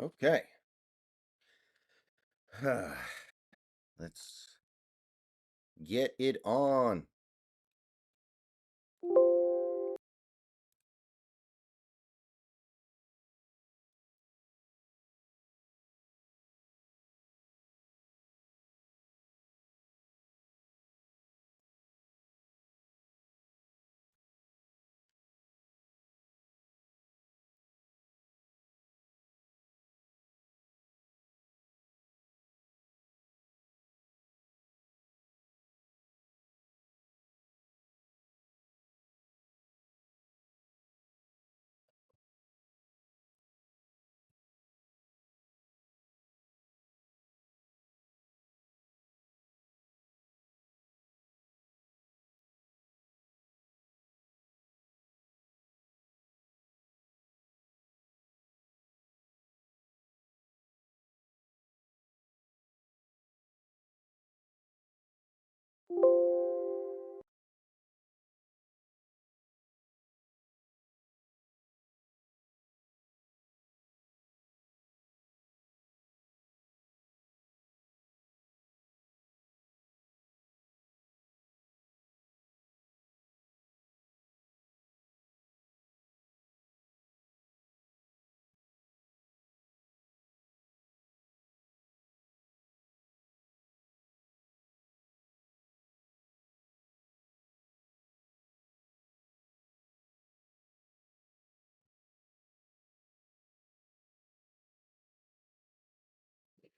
Okay. Let's get it on.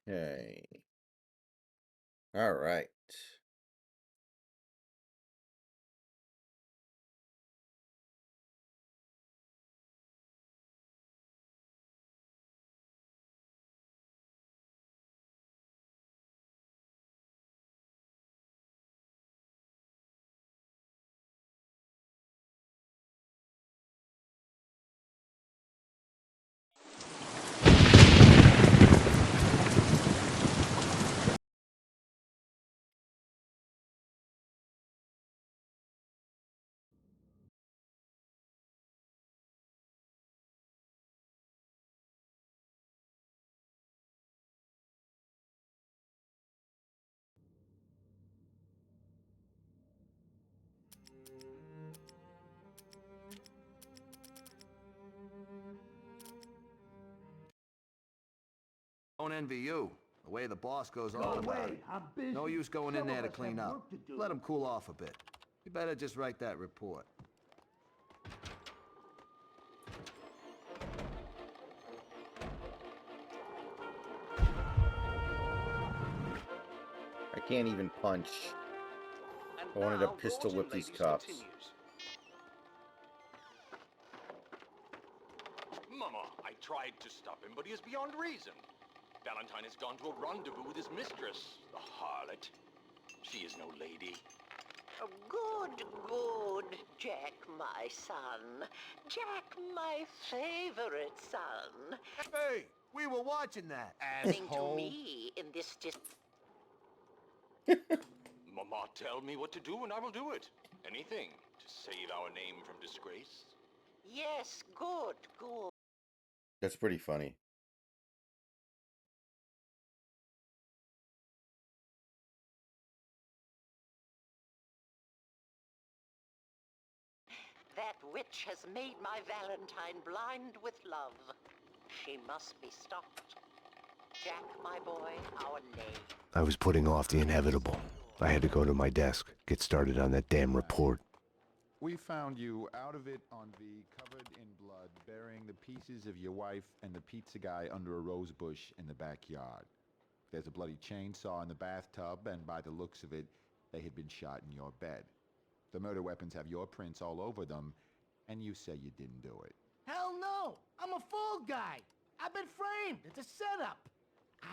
Okay. All right. Don't envy you. The way the boss goes Go on about away, it. I'm busy. No use going Some in there of to us clean have up. work to do. Let him cool off a bit. You better just write that report. I can't even punch. And I wanted to now pistol Broughton whip these Ladies cops. continues. Mama, I tried to stop him, but he is beyond reason. Valentine has gone to a rendezvous with his mistress, the harlot. She is no lady. Oh, good, good, Jack, my son. Jack, my favorite son. Hey, we were watching that, Listening to asshole. me in this Mama, tell me what to do and I will do it. Anything to save our name from disgrace. Yes, good, good. That's pretty funny. That witch has made my Valentine blind with love. She must be stopped. Jack, my boy, our name. I was putting off the inevitable. I had to go to my desk, get started on that damn report. We found you out of it on V, covered in blood, burying the pieces of your wife and the pizza guy under a rose bush in the backyard. There's a bloody chainsaw in the bathtub, and by the looks of it, they had been shot in your bed. The murder weapons have your prints all over them, and you say you didn't do it. Hell no! I'm a fall guy! I've been framed! It's a setup!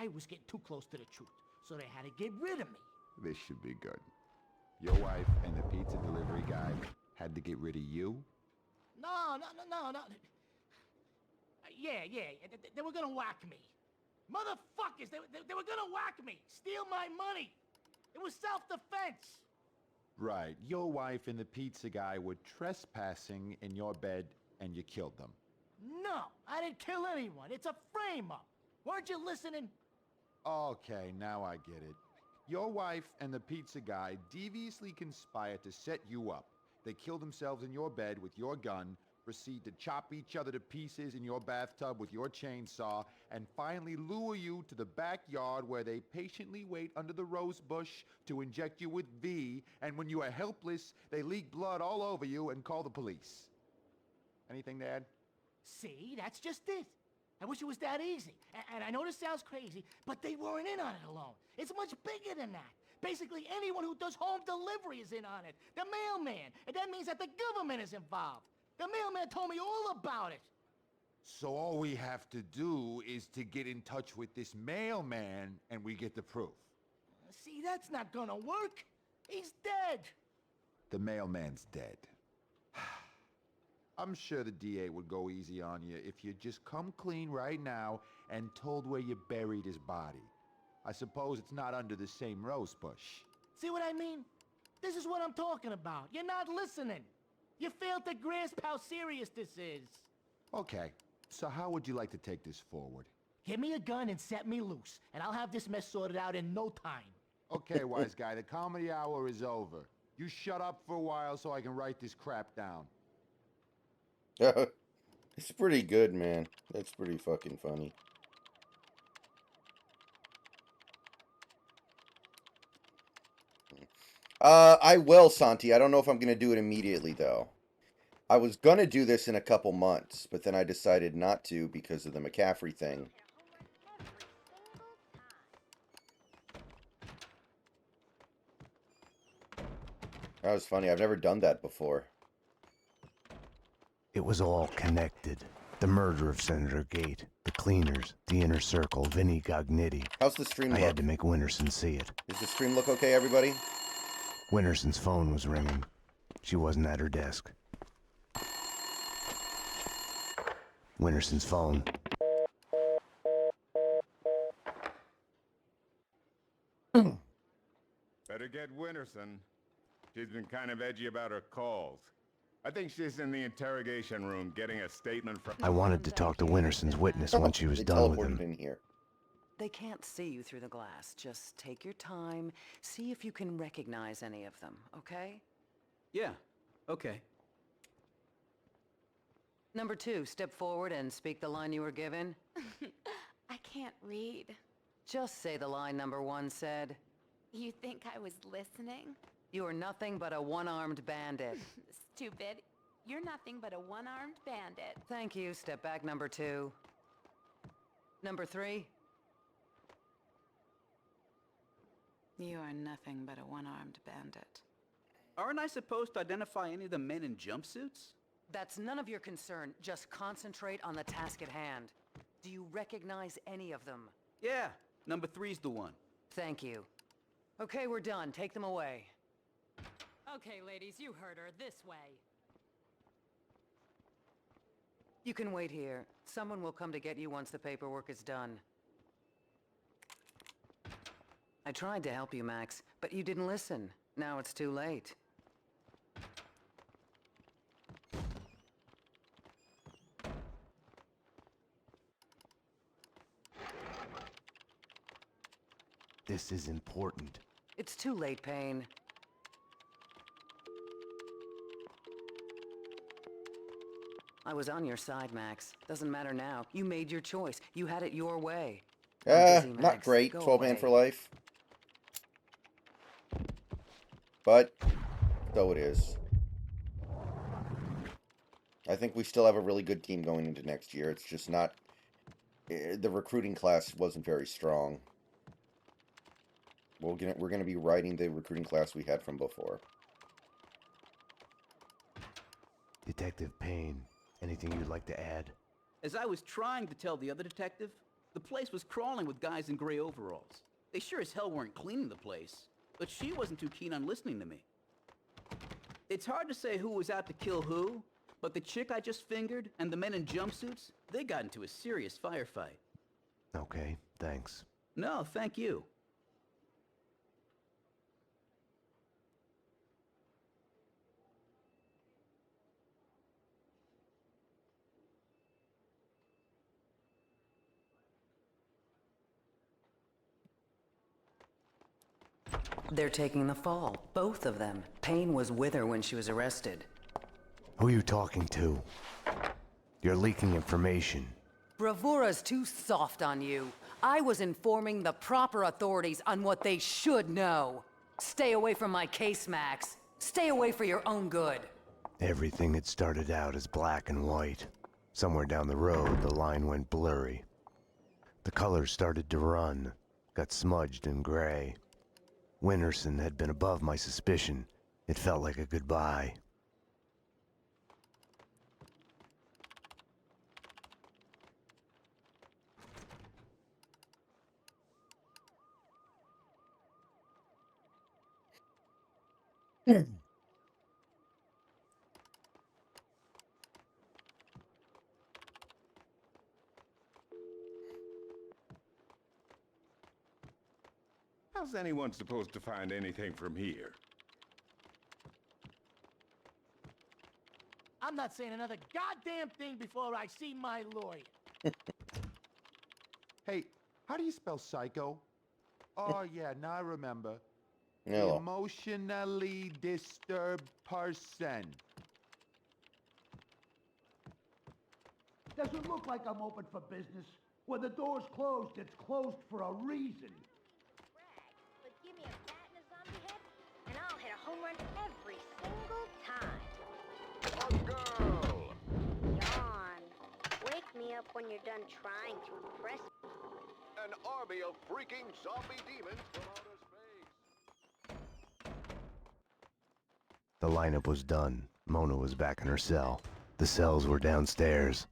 I was getting too close to the truth, so they had to get rid of me. This should be good. Your wife and the pizza delivery guy had to get rid of you? No. Yeah. They were gonna whack me. Motherfuckers! They were gonna whack me! Steal my money! It was self-defense! Right. Your wife and the pizza guy were trespassing in your bed, and you killed them. No, I didn't kill anyone. It's a frame-up. Weren't you listening? Okay, now I get it. Your wife and the pizza guy deviously conspired to set you up. They kill themselves in your bed with your gun, proceed to chop each other to pieces in your bathtub with your chainsaw, and finally lure you to the backyard where they patiently wait under the rose bush to inject you with V, and when you are helpless, they leak blood all over you and call the police. Anything to add? See, that's just it. I wish it was that easy. And I know this sounds crazy, but they weren't in on it alone. It's much bigger than that. Basically, anyone who does home delivery is in on it. The mailman. And that means that the government is involved. The mailman told me all about it. So all we have to do is to get in touch with this mailman, and we get the proof. See, that's not gonna work. He's dead. The mailman's dead. I'm sure the DA would go easy on you if you just come clean right now and told where you buried his body. I suppose it's not under the same rose bush. See what I mean? This is what I'm talking about. You're not listening. You failed to grasp how serious this is. Okay, so how would you like to take this forward? Give me a gun and set me loose, and I'll have this mess sorted out in no time. Okay, wise guy, the comedy hour is over. You shut up for a while so I can write this crap down. It's pretty good, man. That's pretty fucking funny. I will, Santi. I don't know if I'm going to do it immediately, though. I was going to do this in a couple months, but then I decided not to because of the McCaffrey thing. That was funny. I've never done that before. It was all connected. The murder of Senator Gate, the cleaners, the inner circle, Vinnie Gognitti. How's the stream I look? had to make Winterson see it. Does the stream look okay, everybody? Winterson's phone was ringing. She wasn't at her desk. Winterson's phone. Better get Winterson. She's been kind of edgy about her calls. I think she's in the interrogation room getting a statement from... I wanted to talk to Winterson's witness once she was They done with teleported him. in here. They can't see you through the glass. Just take your time. See if you can recognize any of them, okay? Yeah, okay. Number 2, step forward and speak the line you were given. I can't read. Just say the line number 1 said. You think I was listening? You are nothing but a one-armed bandit. Stupid. You're nothing but a one-armed bandit. Thank you. Step back, number 2. Number 3. You are nothing but a one-armed bandit. Aren't I supposed to identify any of the men in jumpsuits? That's none of your concern. Just concentrate on the task at hand. Do you recognize any of them? Yeah, number 3's the one. Thank you. Okay, we're done. Take them away. Okay, ladies, you heard her. This way. You can wait here. Someone will come to get you once the paperwork is done. I tried to help you, Max, but you didn't listen. Now it's too late. This is important. It's too late, Payne. I was on your side, Max. Doesn't matter now. You made your choice. You had it your way. I'm busy, Not Max. great. Go 12 man away. for life. But, so it is. I think we still have a really good team going into next year. It's just not... The recruiting class wasn't very strong. We're gonna be riding the recruiting class we had from before. Detective Payne, anything you'd like to add? As I was trying to tell the other detective, the place was crawling with guys in gray overalls. They sure as hell weren't cleaning the place, but she wasn't too keen on listening to me. It's hard to say who was out to kill who, but the chick I just fingered and the men in jumpsuits, they got into a serious firefight. Okay, thanks. No, thank you. They're taking the fall, both of them. Payne was with her when she was arrested. Who are you talking to? You're leaking information. Bravura's too soft on you. I was informing the proper authorities on what they should know. Stay away from my case, Max. Stay away for your own good. Everything had started out as black and white. Somewhere down the road, the line went blurry. The colors started to run, got smudged and gray. Winterson had been above my suspicion. It felt like a goodbye. How's anyone supposed to find anything from here? I'm not saying another goddamn thing before I see my lawyer. Hey, how do you spell psycho? Oh, yeah, now I remember. Hello. Emotionally disturbed person. Doesn't look like I'm open for business. When the door's closed, it's closed for a reason. But give me a bat and a zombie head, and I'll hit a home run every single time. A girl! Yawn. Wake me up when you're done trying to impress me. An army of freaking zombie demons from outer space. The lineup was done. Mona was back in her cell. The cells were downstairs.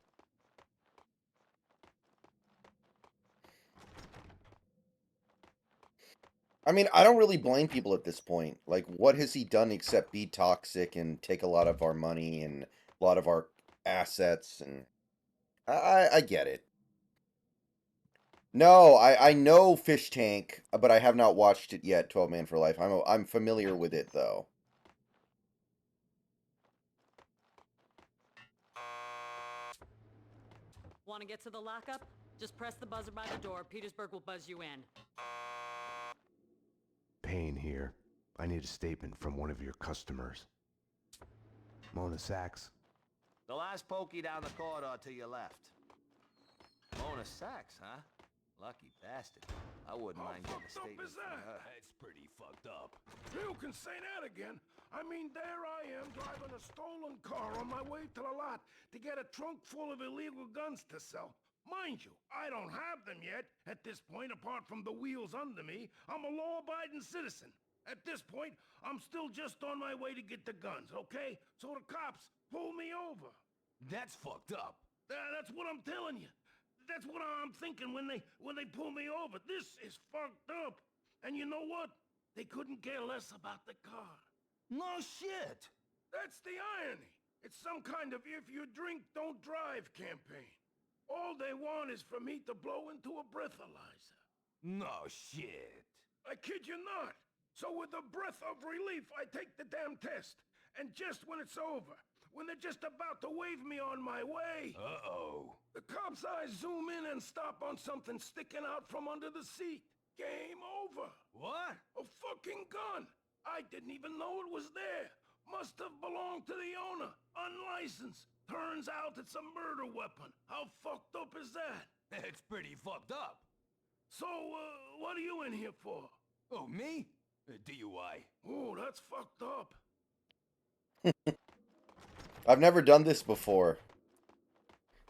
I mean, I don't really blame people at this point. Like, what has he done except be toxic and take a lot of our money and a lot of our assets? And I get it. No, I know Fish Tank, but I have not watched it yet. 12 Man for Life. I'm familiar with it though. Want to get to the lockup? Just press the buzzer by the door. Petersburg will buzz you in. Payne here. I need a statement from one of your customers. Mona Sachs? The last pokey down the corridor to your left. Mona Sachs, huh? Lucky bastard. I wouldn't mind getting a statement from her. That's pretty fucked up. You can say that again. I mean, there I am driving a stolen car on my way to the lot to get a trunk full of illegal guns to sell. Mind you, I don't have them yet. At this point, apart from the wheels under me, I'm a law-abiding citizen. At this point, I'm still just on my way to get the guns, okay? So the cops pull me over. That's fucked up. That's what I'm telling you. That's what I'm thinking when they pull me over. This is fucked up. And you know what? They couldn't care less about the car. No shit. That's the irony. It's some kind of if you drink, don't drive campaign. All they want is for me to blow into a breathalyzer. No shit. I kid you not. So with a breath of relief, I take the damn test. And just when it's over, when they're just about to wave me on my way... Uh-oh. The cops' eyes zoom in and stop on something sticking out from under the seat. Game over. What? A fucking gun. I didn't even know it was there. Must have belonged to the owner. Unlicensed. Turns out it's a murder weapon. How fucked up is that? It's pretty fucked up. So, what are you in here for? Oh, me? DUI. Oh, that's fucked up. I've never done this before.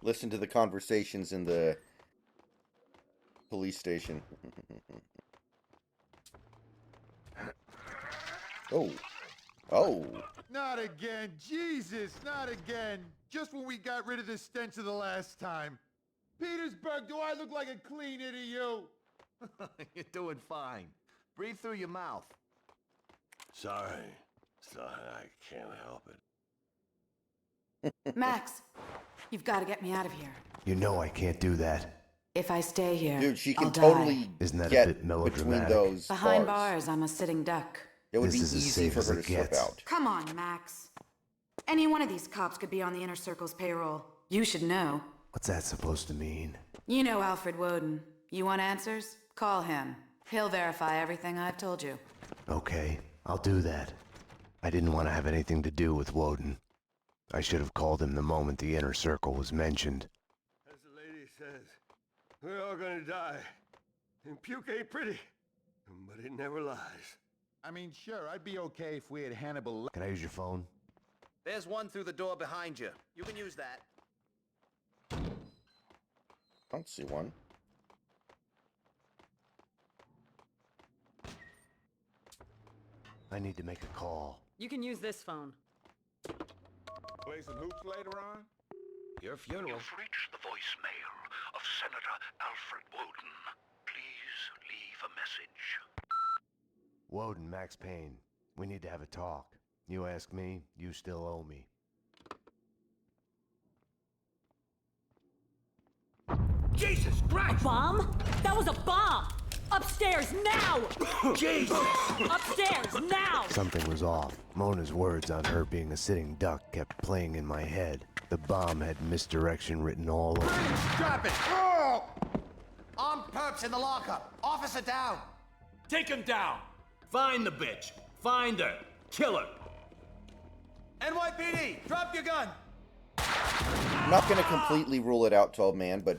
Listen to the conversations in the police station. Oh. Oh. Not again. Jesus, not again. Just when we got rid of the stench of the last time. Petersburg, do I look like a cleaner to you? You're doing fine. Breathe through your mouth. Sorry. I can't help it. Max, you've got to get me out of here. You know I can't do that. If I stay here, Dude, she can I'll totally die. Isn't that a get bit between melodramatic? those Behind bars. bars, I'm a sitting duck. It would This be is as easy safe for as her it to slip gets. out. Come on, Max. Any one of these cops could be on the Inner Circle's payroll. You should know. What's that supposed to mean? You know Alfred Woden. You want answers? Call him. He'll verify everything I've told you. Okay, I'll do that. I didn't want to have anything to do with Woden. I should have called him the moment the inner circle was mentioned. As the lady says, we're all gonna die. And puke ain't pretty, but it never lies. I mean, sure, I'd be okay if we had Hannibal. Can I use your phone? There's one through the door behind you. You can use that. I don't see one. I need to make a call. You can use this phone. Play some hoops later on? Your funeral. You've reached the voicemail of Senator Alfred Woden. Please leave a message. Woden, Max Payne. We need to have a talk. You ask me, you still owe me. Jesus Christ! A bomb? That was a bomb! Upstairs now! Jesus! Upstairs now! Something was off. Mona's words on her being a sitting duck kept playing in my head. The bomb had misdirection written all over it. Drop it! Oh! Armed perps in the lockup. Officer down. Take him down! Find the bitch! Find her! Kill her! NYPD, drop your gun! I'm not going to completely rule it out, 12-man, but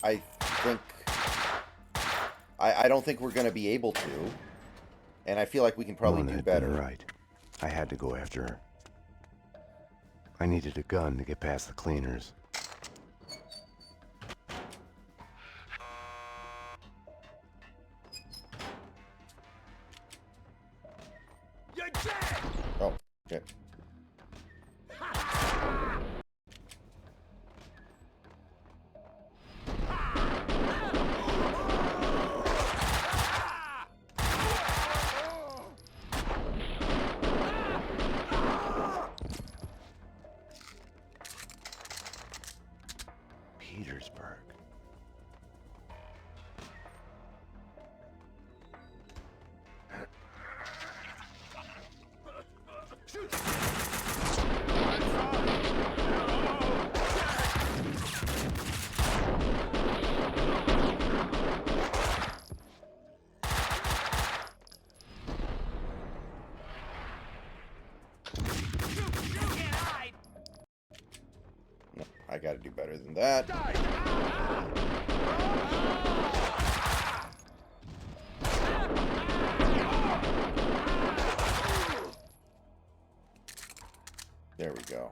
I think... I don't think we're going to be able to. And I feel like we can probably Mona do had better. been right. I had to go after her. I needed a gun to get past the cleaners. You're dead! Oh, okay. Petersburg. No, I got to do better than that. There we go.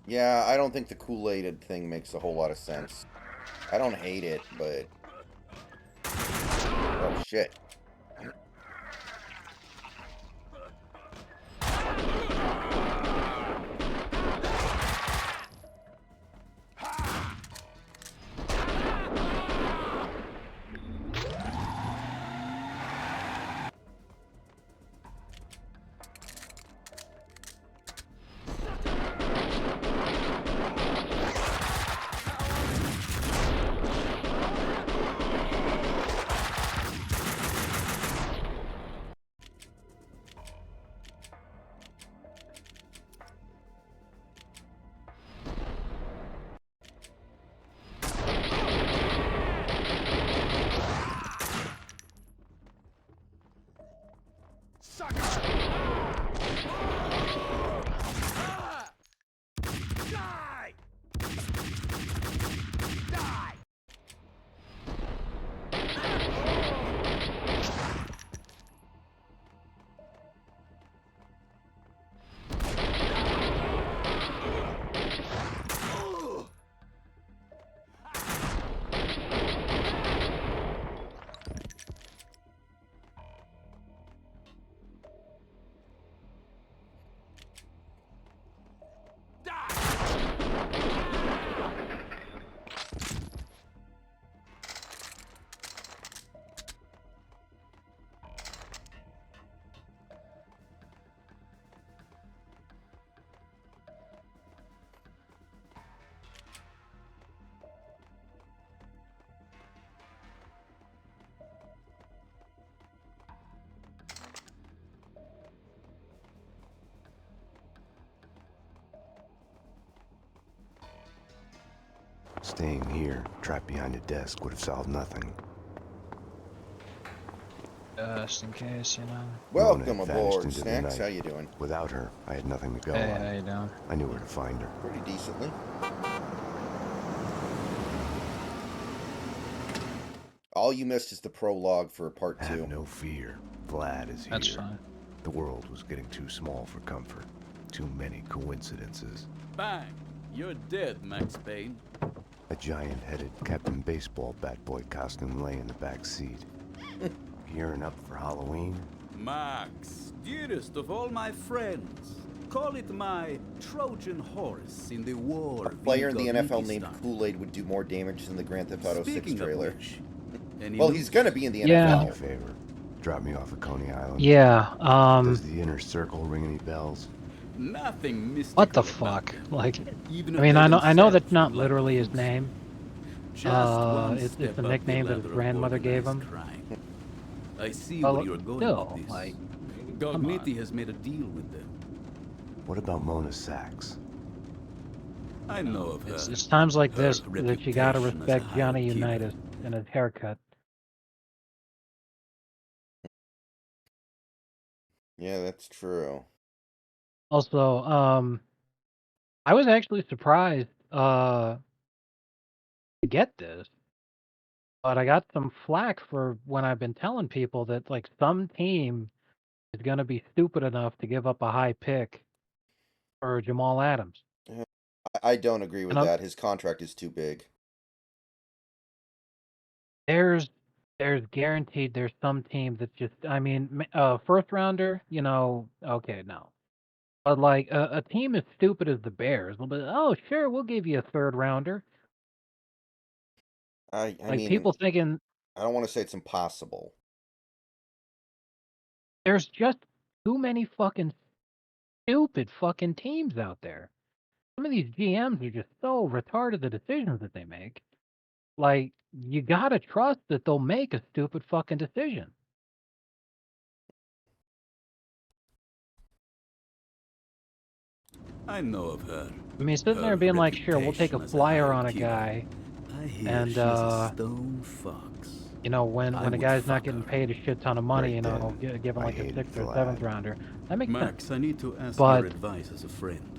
Yeah, I don't think the Kool-Aided thing makes a whole lot of sense. I don't hate it, but... Oh, shit. Staying here, trapped behind a desk, would have solved nothing. Just in case, you know. Mona had Welcome vanished aboard, into the Snacks. How night. you doing? Without her, I had nothing to go Hey, on. how you doing? I knew where to find her. Pretty decently. All you missed is the prologue for part 2. Have no fear. Vlad is here. That's fine. The world was getting too small for comfort. Too many coincidences. Bang! You're dead, Max Payne. A giant-headed Captain Baseball bat boy costume lay in the back seat. Gearing up for Halloween? Max, dearest of all my friends. Call it my Trojan horse in the war. A player in the NFL named Kool-Aid would do more damage than the Grand Theft Auto 6 trailer. Well, he's gonna be in the Yeah. NFL. Do me a favor. Drop me off at Coney Island. Yeah, Does the inner circle ring any bells? Nothing mystical. what the fuck? Like, Even I mean, if I know himself that's not would like literally his to. name. Just one It's step a up nickname the that his ladder of grandmother gave him. organized crime. I see Well, where you're going still, with this. like, Gognitti has made a deal with them. What about Mona Sachs? I know of her. It's times like Her this that you gotta reputation as a respect high Johnny killer. Unitas and his haircut. Yeah, that's true. Also, I was actually surprised to get this, but I got some flack for when I've been telling people that like some team is gonna be stupid enough to give up a high pick for Jamal Adams. I don't agree with And that. His contract is too big. there's guaranteed there's some team that's just I mean first rounder, you know, okay, no. But like a team as stupid as the Bears will be, oh sure, we'll give you a third rounder. I Like mean, people thinking I don't want to say it's impossible. there's just too many fucking stupid fucking teams out there. Some of these GMs are just so retarded the decisions that they make. Like you gotta trust that they'll make a stupid fucking decision. I know of her. I mean, sitting there Her being like, sure, we'll take a reputation as flyer high on a killer. guy, I hear and she's a stone fox. you know, when I a would guy's not fuck getting her. paid a shit ton of money, Right you know, then, give him I like a hated 6th or Vlad. 7th rounder. That makes Max, sense. I need to ask But your advice as a friend.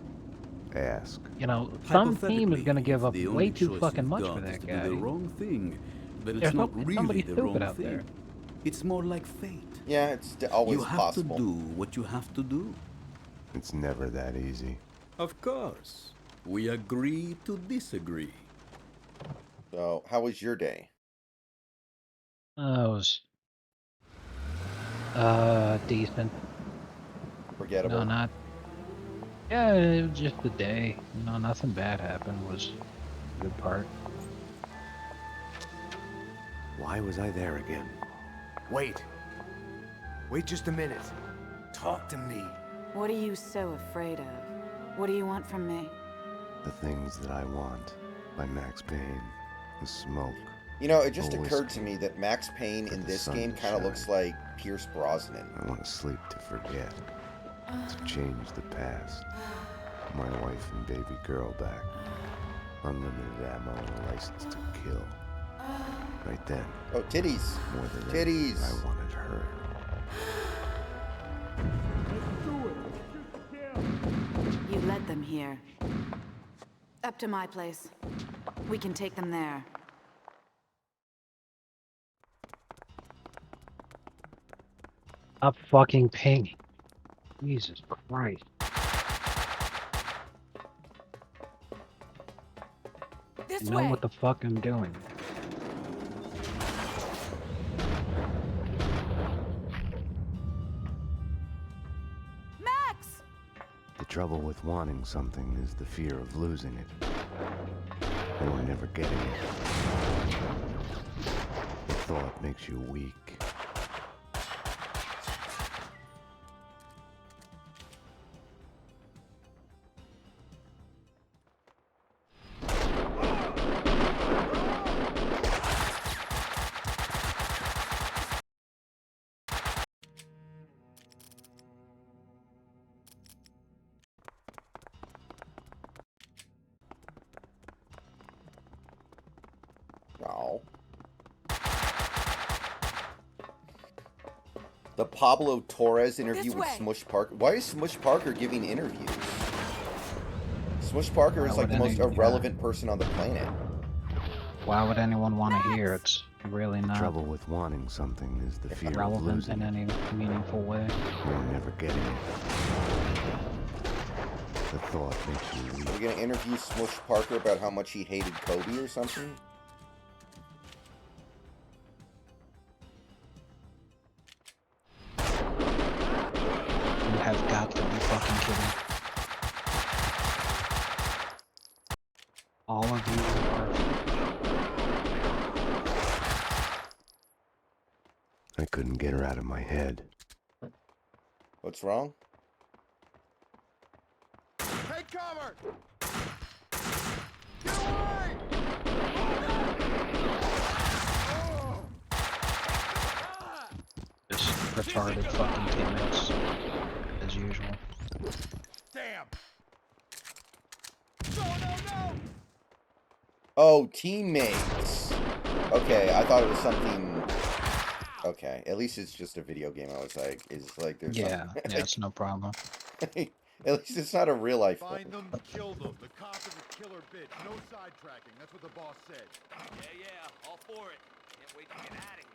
Ask. you know, some team is Hypothetically, gonna give if up the way only too choice fucking you've much got for is that to guy. do the wrong thing, then There's it's not somebody really the stupid wrong out thing. there. It's more like fate. Yeah, it's always You have possible. to do what you have to do. It's never that easy. Of course. We agree to disagree. So, how was your day? It was decent. Forgettable. No, not. Yeah, it was just a day. No, nothing bad happened. Was a good part. Why was I there again? Wait. Wait just a minute. Talk to me. What are you so afraid of? What do you want from me? The Things That I Want by Max Payne. The smoke. You know, it just the occurred to whiskey, me that Max Payne for in the this sun game to kind of shine. looks like Pierce Brosnan. I want to sleep to forget. To change the past. My wife and baby girl back. Unlimited ammo and a license to kill. Right then. Oh, titties. More than Titties. anything, I wanted her. You led them here. Up to my place. We can take them there. Stop fucking pinging. Jesus Christ. This I know what the fuck I'm doing. Max! The trouble with wanting something is the fear of losing it. Or never getting it. The thought makes you weak. Oh. The Pablo Torres interview This with way. Smush Parker. Why is Smush Parker giving interviews? Smush Parker is Why like would the most any- yeah. irrelevant person on the planet. Why would anyone want to hear? It's really The not trouble with wanting something is the fear of relevant losing in it, any meaningful way. or never getting it. The thought makes you Are weak. we gonna interview Smush Parker about how much he hated Kobe or something? You have got to be fucking kidding. All of you are. I couldn't get her out of my head. What's wrong? Take cover! Get away! Just retarded fucking teammates, as usual. Damn! No, no, no! Oh, teammates. Okay, I thought it was something. Okay, at least it's just a video game. I was like, is like there's Yeah, something. yeah, it's no problem. At least it's not a real life thing. Find them, kill them. The cop is a killer bitch. No sidetracking. That's what the boss said. Yeah, yeah, all for it. Can't wait to get out of here.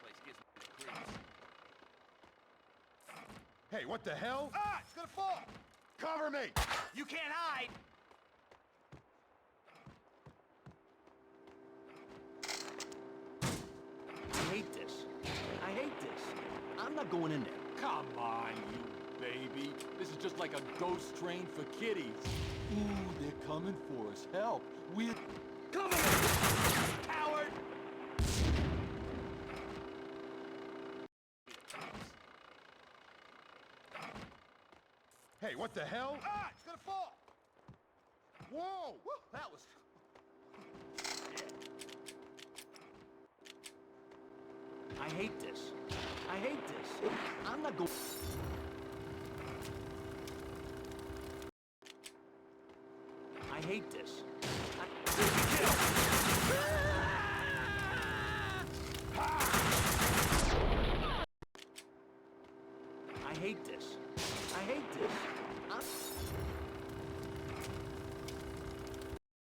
Place gives me the creeps. Hey, what the hell? Ah! It's gonna fall! Cover me! You can't hide! I hate this. I hate this. I'm not going in there. Come on, you baby. This is just like a ghost train for kiddies. Ooh, they're coming for us. Help. We're... Cover me! Coward! Hey, what the hell? Ah! It's gonna fall! Whoa! Woo, that was... I hate this. I hate this. I'm not going... I hate this. I hate this. I hate this.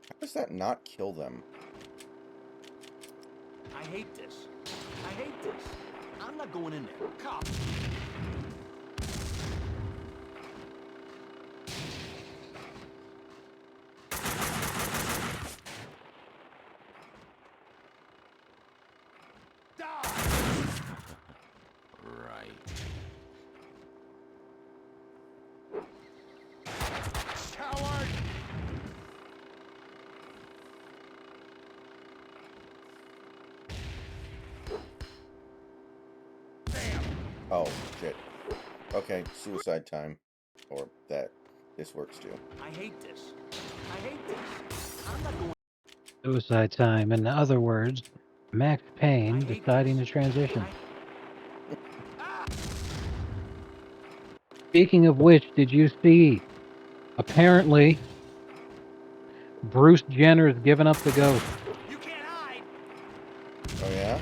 How does that not kill them? I hate this. I hate this. I'm not going in there. Cop. Right. Coward! Oh, shit. Okay, suicide time. Or that. This works too. I hate this. I hate this. I'm not going... Suicide time. In other words, Max Payne deciding to transition. Speaking of which, did you see? Apparently, Bruce Jenner's given up the ghost. Oh yeah?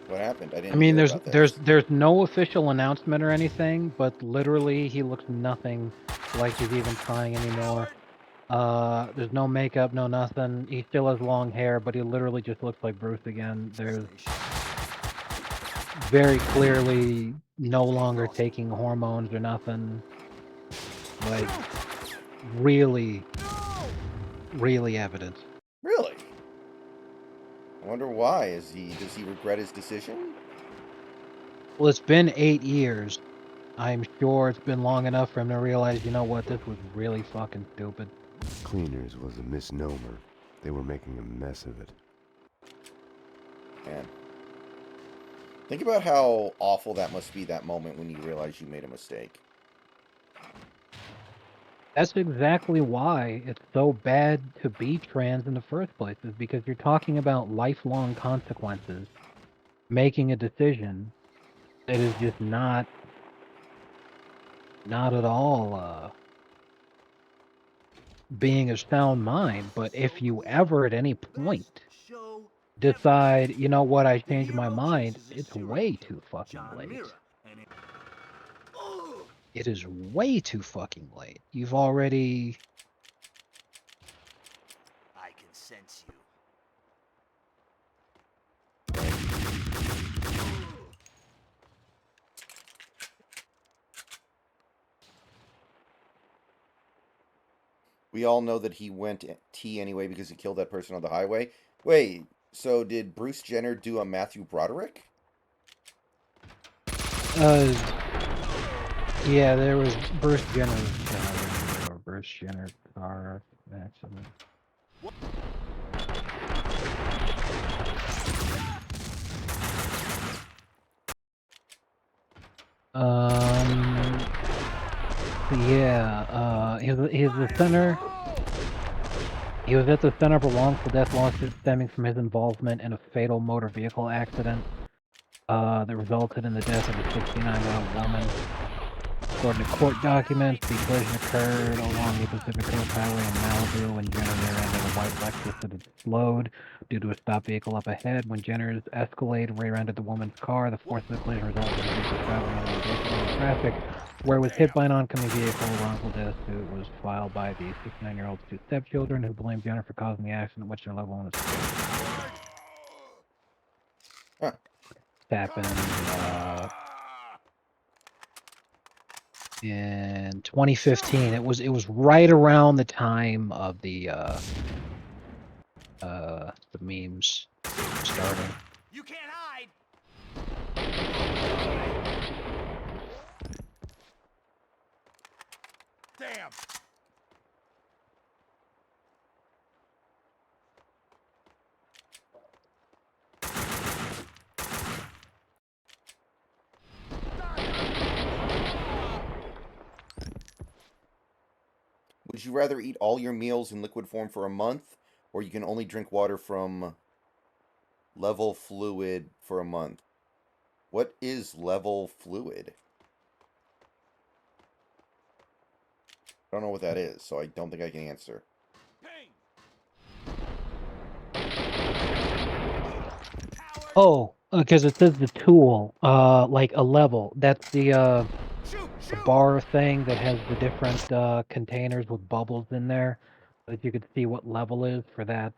What happened? I didn't I mean, hear there's about there's this. there's no official announcement or anything, but literally he looks nothing like he's even trying anymore. There's no makeup, no nothing. He still has long hair, but he literally just looks like Bruce again. There's very clearly no longer taking hormones or nothing. Like, really, really evident. Really? I wonder why. Does he regret his decision? Well, it's been 8 years. I'm sure it's been long enough for him to realize, you know what, this was really fucking stupid. Cleaners was a misnomer. They were making a mess of it. Man. Think about how awful that must be, that moment when you realize you made a mistake. That's exactly why it's so bad to be trans in the first place, is because you're talking about lifelong consequences. Making a decision that is just not at all being a sound mind. But if you ever at any point decide, you know what, I changed my mind, it's way too fucking late. It is way too fucking late. You've already... I can sense you. We all know that he went T anyway because he killed that person on the highway. Wait, so did Bruce Jenner do a Matthew Broderick? Yeah, there was Bruce Jenner or Bruce Jenner car accident. Yeah, he was the center. He was at the center of a wrongful death lawsuit stemming from his involvement in a fatal motor vehicle accident that resulted in the death of a 69-year-old woman. According to court documents, the collision occurred along the Pacific Coast Highway in Malibu when Jenner rear-ended a white Lexus that had slowed due to a stopped vehicle up ahead. When Jenner's Escalade rear-ended the woman's car, the force of the collision resulted in vehicle traveling along traffic, where it was hit by an oncoming vehicle. A wrongful death suit was filed by the 69-year-old's two stepchildren, who blamed Jenner for causing the accident, which their loved one was killed. Happened in 2015. It was right around the time of the memes starting. You can't hide. Damn. Would you rather eat all your meals in liquid form for a month, or you can only drink water from level fluid for a month? What is level fluid? I don't know what that is, so I don't think I can answer. Oh, because it says the tool, like a level. That's the bar thing that has the different containers with bubbles in there, so that you could see what level is for that.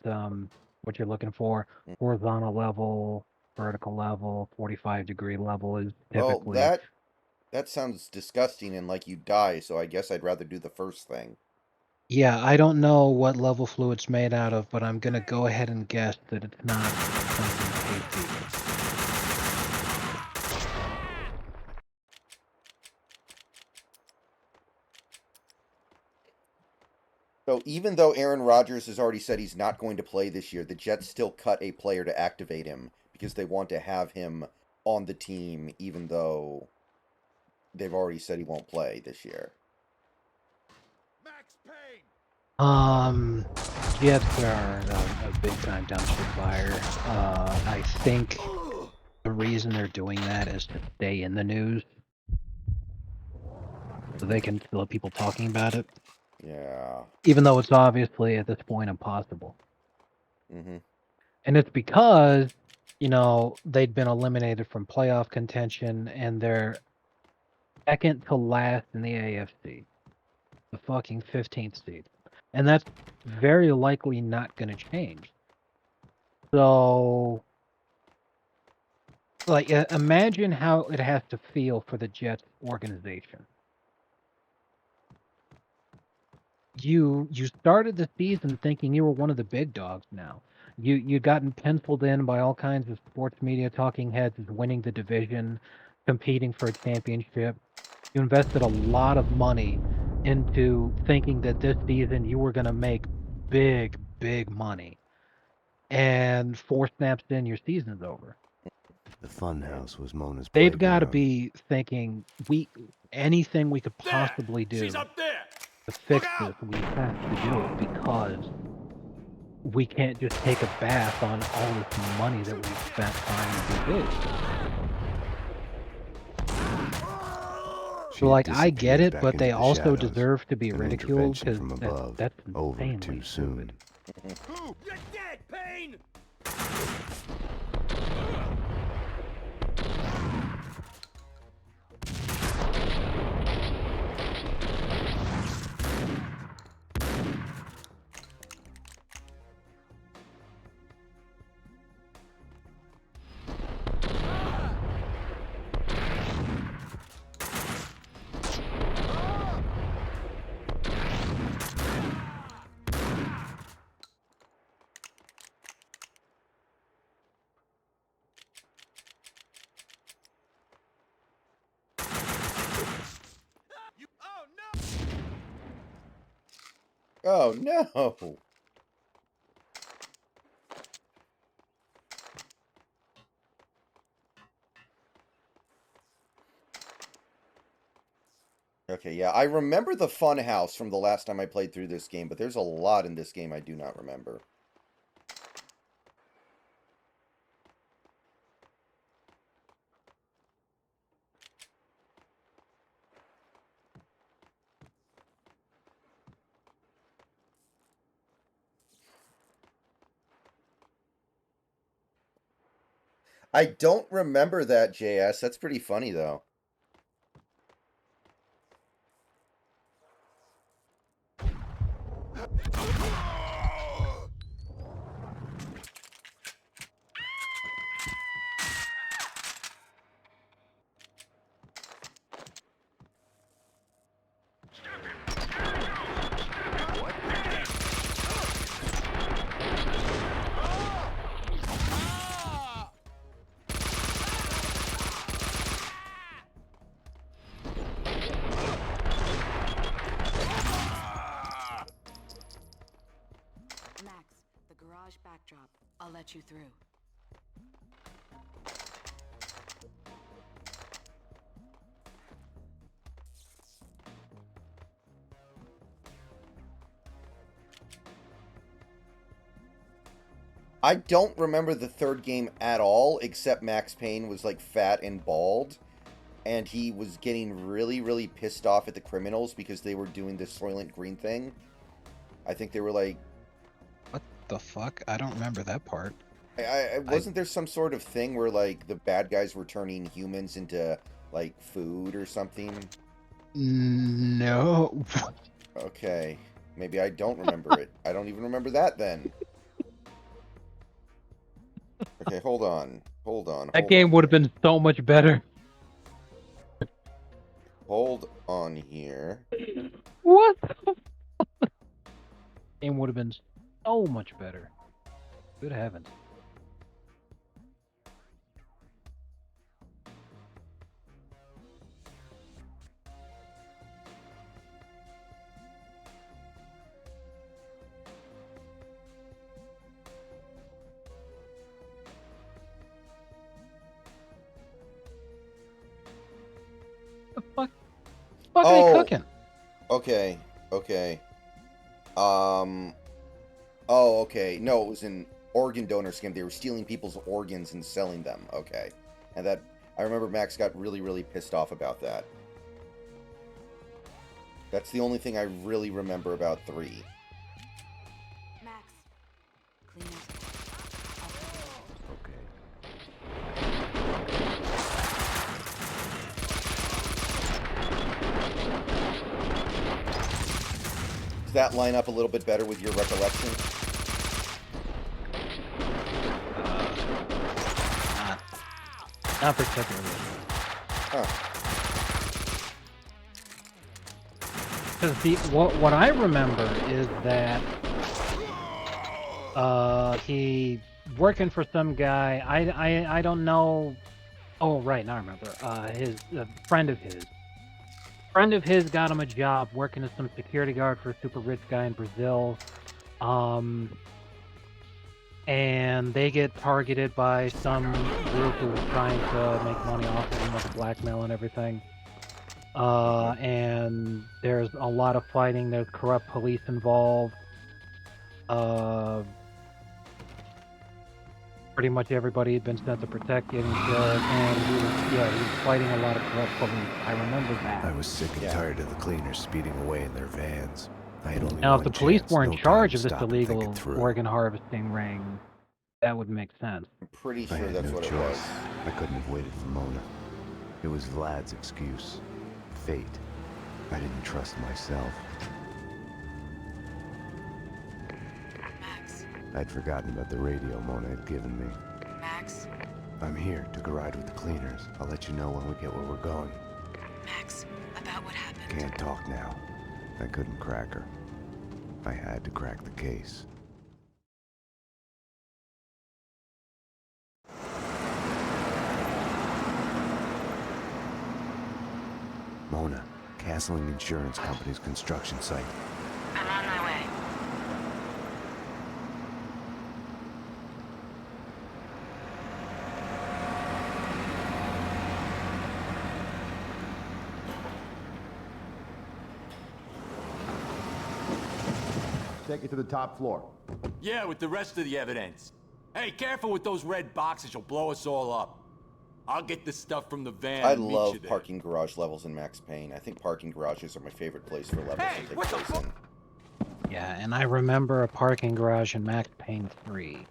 What you're looking for: horizontal level, vertical level, 45-degree level is Well, typically. that sounds disgusting and like you die, so I guess I'd rather do the first thing. Yeah, I don't know what level fluid's made out of, but I'm gonna go ahead and guess that it's not something tasty. So even though Aaron Rodgers has already said he's not going to play this year, the Jets still cut a player to activate him because they want to have him on the team, even though they've already said he won't play this year. Jets are a big-time dumpster fire. I think the reason they're doing that is to stay in the news, so they can still have people talking about it. Yeah. Even though it's obviously at this point impossible. Mm-hmm. And it's because, you know, they'd been eliminated from playoff contention, and they're second to last in the AFC. The fucking 15th seed. And that's very likely not going to change. So, like, imagine how it has to feel for the Jets organization. You started the season thinking you were one of the big dogs now. You'd gotten penciled in by all kinds of sports media talking heads as winning the division, competing for a championship. You invested a lot of money into thinking that this season you were going to make big, big money. And 4 snaps in, your season's over. The funhouse was Mona's They've got to playground. be thinking, anything we could possibly do She's up there. to fix this, we have to do it, because we can't just take a bath on all this money that we've spent trying to do this. So, like, I get it, but they also deserve to be ridiculed, because that's over too soon. You're dead, Payne! Oh, no! Okay, yeah, I remember the fun house from the last time I played through this game, but there's a lot in this game I do not remember. I don't remember that, JS. That's pretty funny, though. Max, the garage backdrop. I'll let you through. I don't remember the third game at all, except Max Payne was, like, fat and bald, and he was getting really, really pissed off at the criminals because they were doing this Soylent Green thing. I think they were, like... What the fuck? I don't remember that part. Wasn't there some sort of thing where, like, the bad guys were turning humans into, like, food or something? No. Okay. Maybe I don't remember it. I don't even remember that, then. Okay, hold on. That game would have been so much better. Hold on here. What? Game would have been so much better. Good heavens. The fuck? What are they cooking? Okay. Oh, okay. No, it was an organ donor scam. They were stealing people's organs and selling them. Okay. And that... I remember Max got really, really pissed off about that. That's the only thing I really remember about 3. Max, clean it. Does that line up a little bit better with your recollection? Not particularly. Huh. Because what I remember is that he working for some guy. I don't know. Oh right, now I remember. His friend of his got him a job working as some security guard for a super rich guy in Brazil. And they get targeted by some group who is trying to make money off of them with blackmail and everything. And there's a lot of fighting. There's corrupt police involved. Pretty much everybody had been sent to protect getting killed, and he was fighting a lot of corrupt police. I remember that. I was sick and tired of the cleaners speeding away in their vans. I had only Now, if one the police chance, were in no time charge to of this stop and think illegal it through. organ harvesting ring, that would make sense. I'm pretty I sure had that's no what choice. it was. I couldn't have waited for Mona. It was Vlad's excuse. Fate. I didn't trust myself. Max. I'd forgotten about the radio Mona had given me. Max. I'm here. Took a ride with the cleaners. I'll let you know when we get where we're going. Max, about what happened. Can't talk now. I couldn't crack her. I had to crack the case. Mona, Castling Insurance Company's construction site. I'm on my way. take it to the top floor. Yeah, with the rest of the evidence. Hey, careful with those red boxes, you'll blow us all up. I'll get the stuff from the van I and meet you love there. parking garage levels in Max Payne. I think parking garages are my favorite place for levels to take place in. Yeah, and I remember a parking garage in Max Payne 3.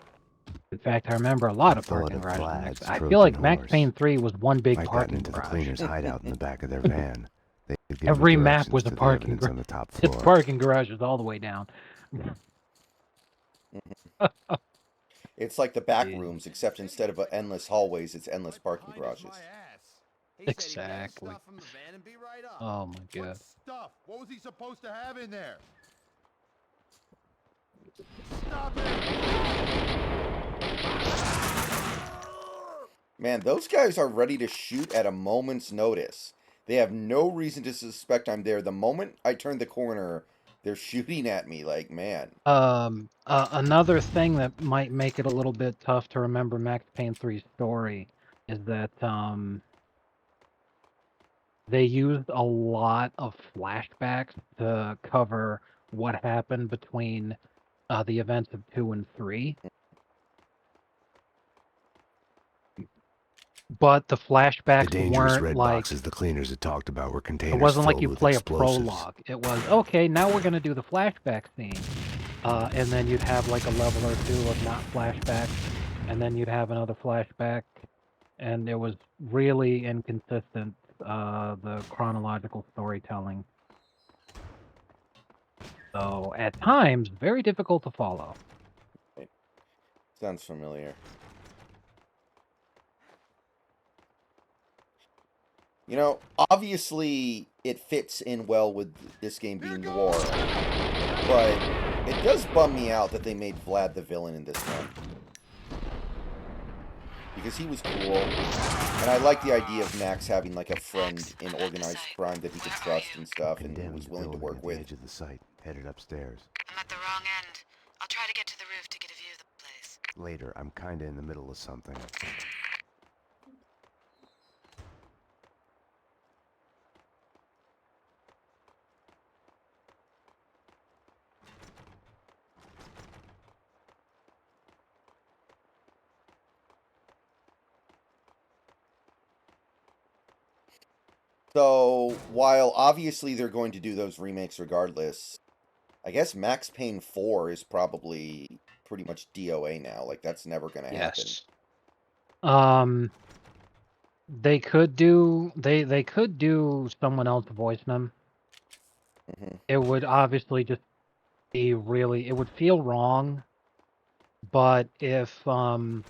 In fact, I remember a lot of parking garages in Max. I feel like Max Payne 3 was one big I'd gotten parking into the garage. cleaner's hideout in the back of their van. They'd given me Every map directions was a to the parking evidence garage. on the top It's floor. parking garages all the way down. It's like the back rooms, except instead of endless hallways, it's endless parking garages. Exactly. Oh my god. What stuff? What was he supposed to have in there? Stop Man, those guys are ready to shoot at a moment's notice. They have no reason to suspect I'm there. The moment I turn the corner, they're shooting at me like, man. Another thing that might make it a little bit tough to remember Max Payne 3's story is that they used a lot of flashbacks to cover what happened between the events of 2 and 3. But the flashbacks The dangerous weren't red like... boxes the cleaners had talked about were containers It wasn't like filled you with play explosives. a prologue. It was, okay, now we're going to do the flashback scene. And then you'd have like a level or two of not flashbacks. And then you'd have another flashback. And it was really inconsistent, the chronological storytelling. So, at times, very difficult to follow. Sounds familiar. You know, obviously it fits in well with this game being noir, but it does bum me out that they made Vlad the villain in this one. Because he was cool, and I like the idea of Max having like a friend in organized crime that he could trust and stuff, and was willing to work with. Edge of the site, headed upstairs. I'm at the wrong end. I'll try to get to the roof to get a view of the place. Later, I'm kinda in the middle of something. So, while obviously they're going to do those remakes regardless, I guess Max Payne 4 is probably pretty much DOA now. Like, that's never going to happen. Yes. They could do someone else voicing them. It would obviously just be really, it would feel wrong, but if the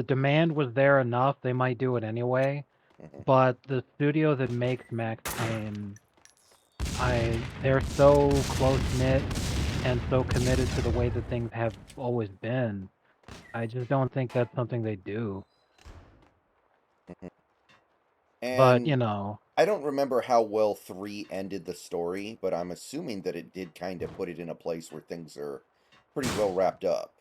demand was there enough, they might do it anyway. But the studio that makes Max Payne, they're so close-knit and so committed to the way that things have always been. I just don't think that's something they do. And But, you know... I don't remember how well 3 ended the story, but I'm assuming that it did kind of put it in a place where things are pretty well wrapped up.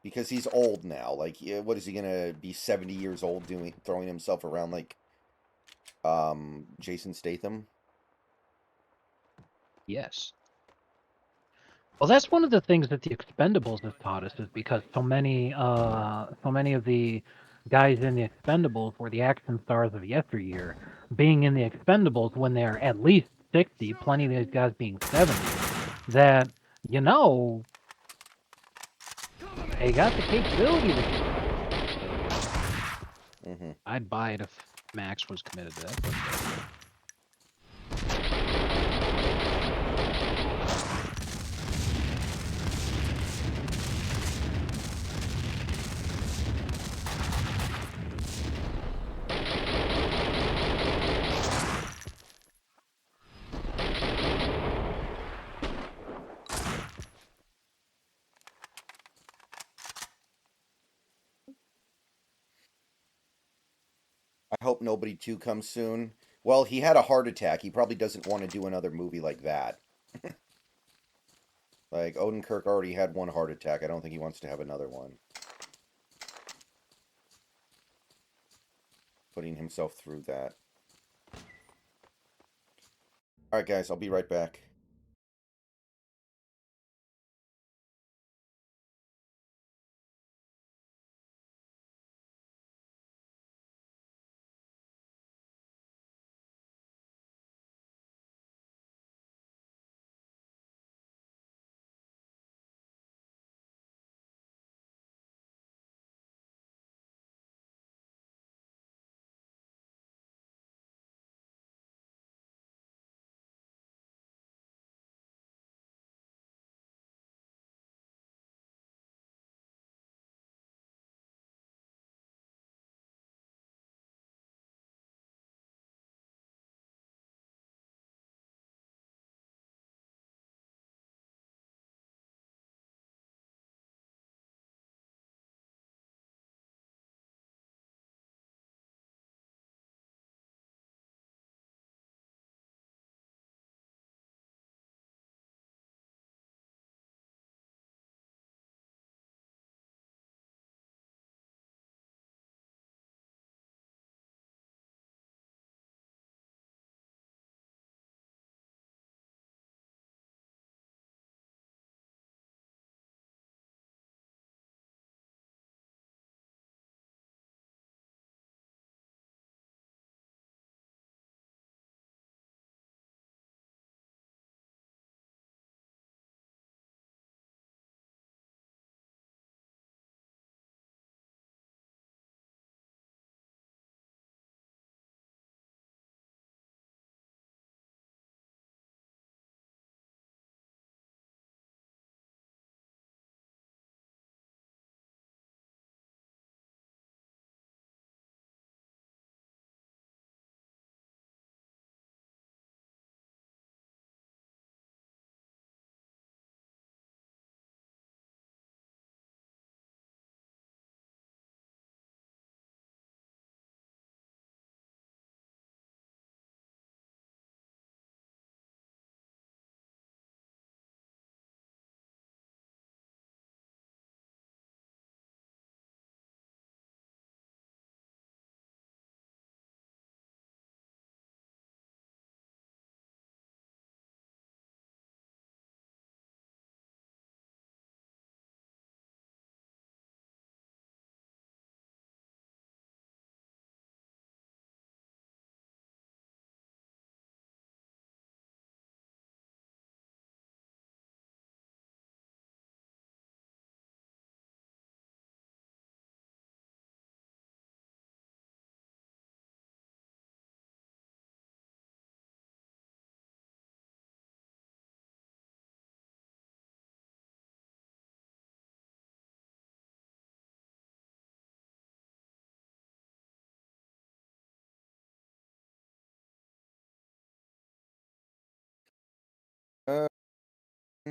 Because he's old now. Like, what is he gonna be 70 years old throwing himself around like Jason Statham? Yes. Well, that's one of the things that the Expendables has taught us, is because so many of the guys in the Expendables were the action stars of yesteryear. Being in the Expendables when they're at least 60, plenty of these guys being 70, that, you know, they got the capability to do it. I'd buy it if Max was committed to that. But... I hope Nobody 2 comes soon. Well, he had a heart attack. He probably doesn't want to do another movie like that. Like, Odenkirk already had one heart attack. I don't think he wants to have another one. Putting himself through that. All right, guys, I'll be right back.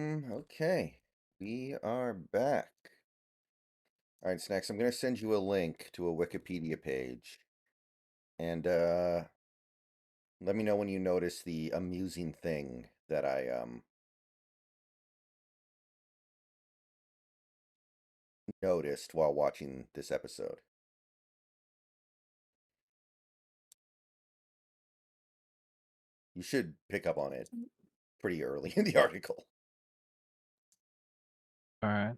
Okay. We are back. All right, Snacks, I'm going to send you a link to a Wikipedia page. And let me know when you notice the amusing thing that I noticed while watching this episode. You should pick up on it pretty early in the article. All right.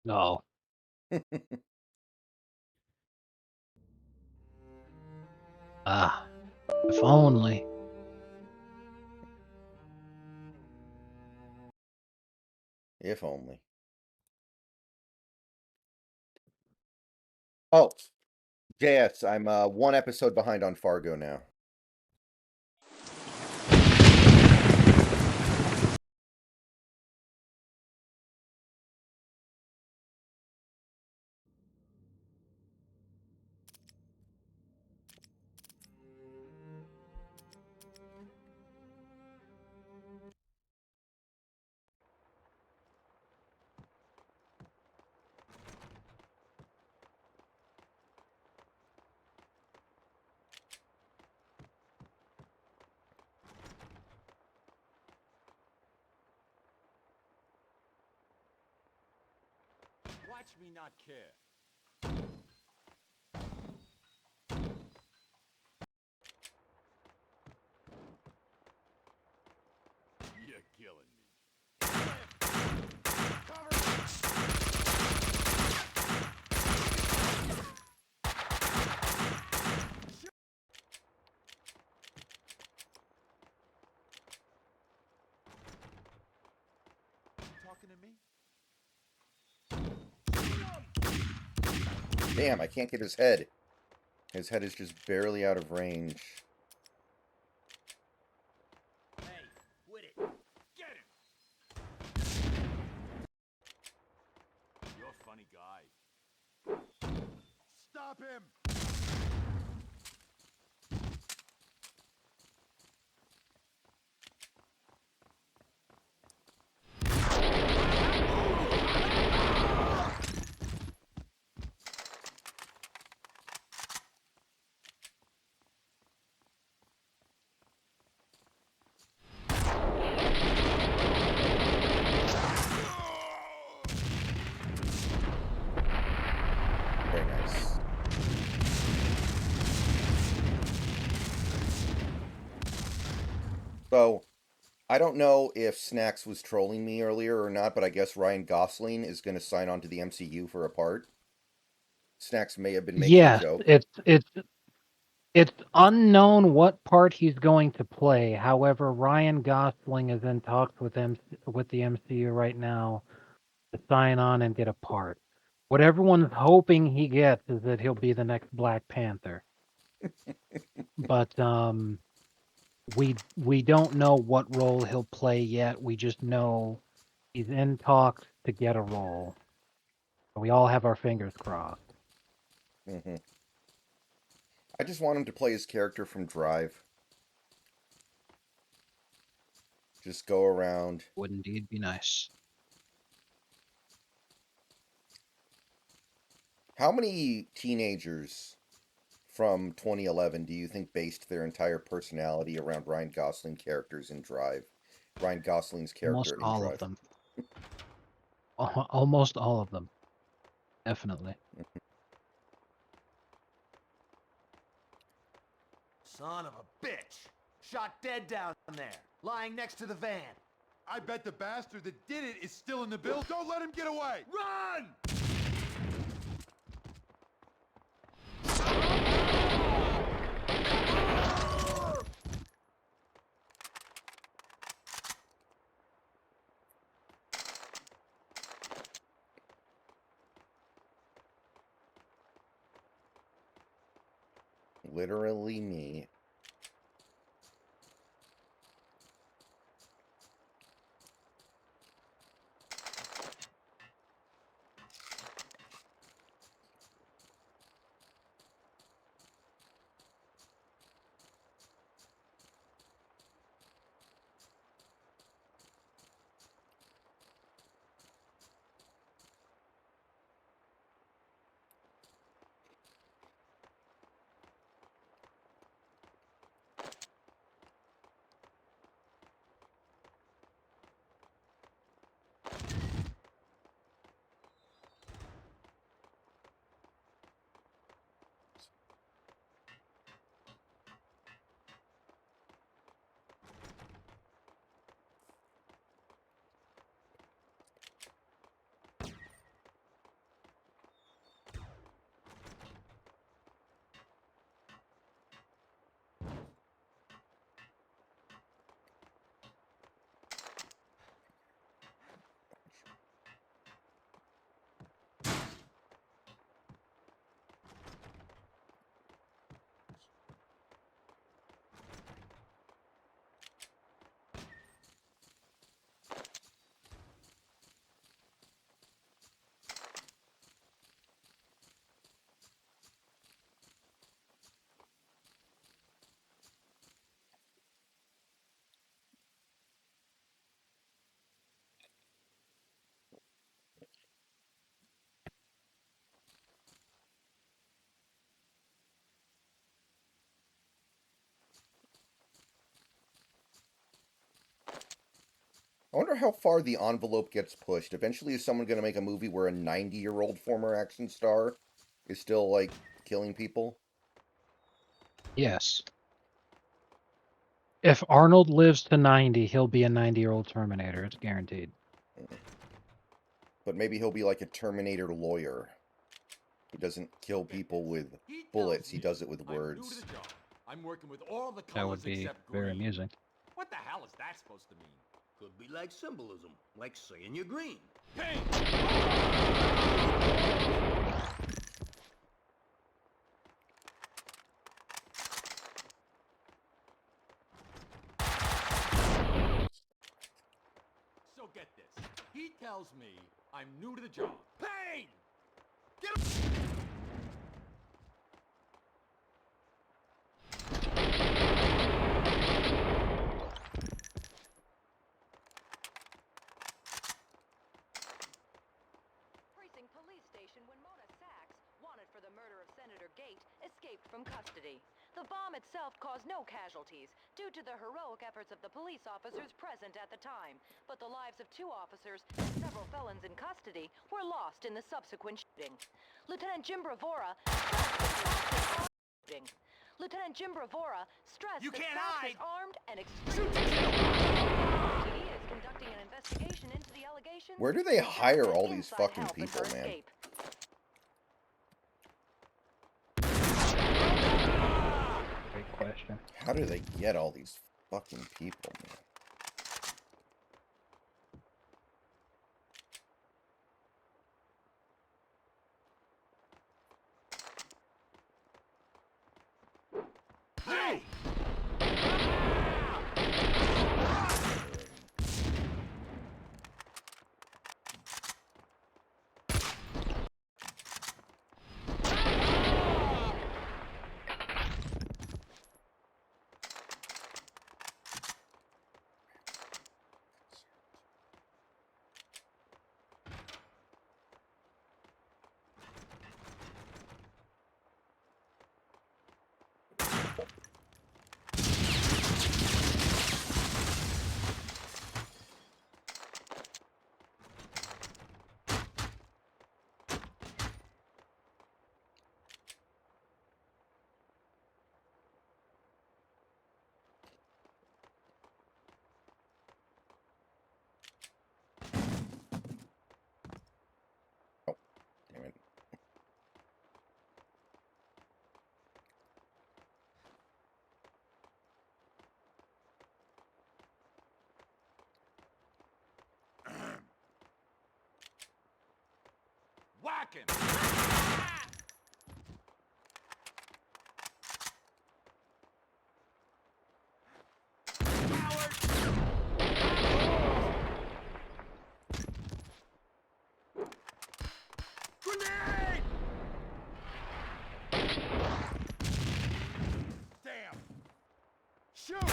No. Ah, if only. If only. Oh, JS, I'm one episode behind on Fargo now. Watch me not care. You're killing me. Talking to me? Damn, I can't get his head. His head is just barely out of range. Hey, quit it. Get him! You're a funny guy. Stop him! Very nice. So, I don't know if Snacks was trolling me earlier or not, but I guess Ryan Gosling is going to sign on to the MCU for a part. Snacks may have been making a Yes, joke. it's unknown what part he's going to play. However, Ryan Gosling is in talks with the MCU right now to sign on and get a part. What everyone's hoping he gets is that he'll be the next Black Panther. But we don't know what role he'll play yet. We just know he's in talks to get a role. We all have our fingers crossed. Mm-hmm. I just want him to play his character from Drive. Just go around. Would indeed be nice. How many teenagers from 2011 do you think based their entire personality around Ryan Gosling characters in Drive? Ryan Gosling's character Almost in all of Drive. them. Almost all of them. Definitely. Son of a bitch! Shot dead down there, lying next to the van. I bet the bastard that did it is still in the building. Don't let him get away! Run! Literally me. I wonder how far the envelope gets pushed. Eventually, is someone going to make a movie where a 90-year-old former action star is still, like, killing people? Yes. If Arnold lives to 90, he'll be a 90-year-old Terminator. It's guaranteed. But maybe he'll be like a Terminator lawyer. He doesn't kill people with bullets. He does it with words. I'm working with all the That would colors be except very green. amusing. What the hell is that supposed to mean? Could be like symbolism, like saying you're green. Payne! So get this. He tells me I'm new to the job. Payne! Get him! Precinct police station when Mona Sachs, wanted for the murder of Senator Gate, escaped from custody. The bomb itself caused no casualties due to the heroic efforts of the police officers present at the time, but the lives of 2 officers and several felons in custody were lost in the subsequent shooting. Lieutenant Jim Bravura stressed You that can't Sachs hide. is armed and extremely he is conducting an investigation into the allegations. Where do they hire all these Inside fucking help in people, her man? escape. Great question. How do they get all these fucking people, man? Hey! Damn it. Whack him! Grenade! Damn! Shoot!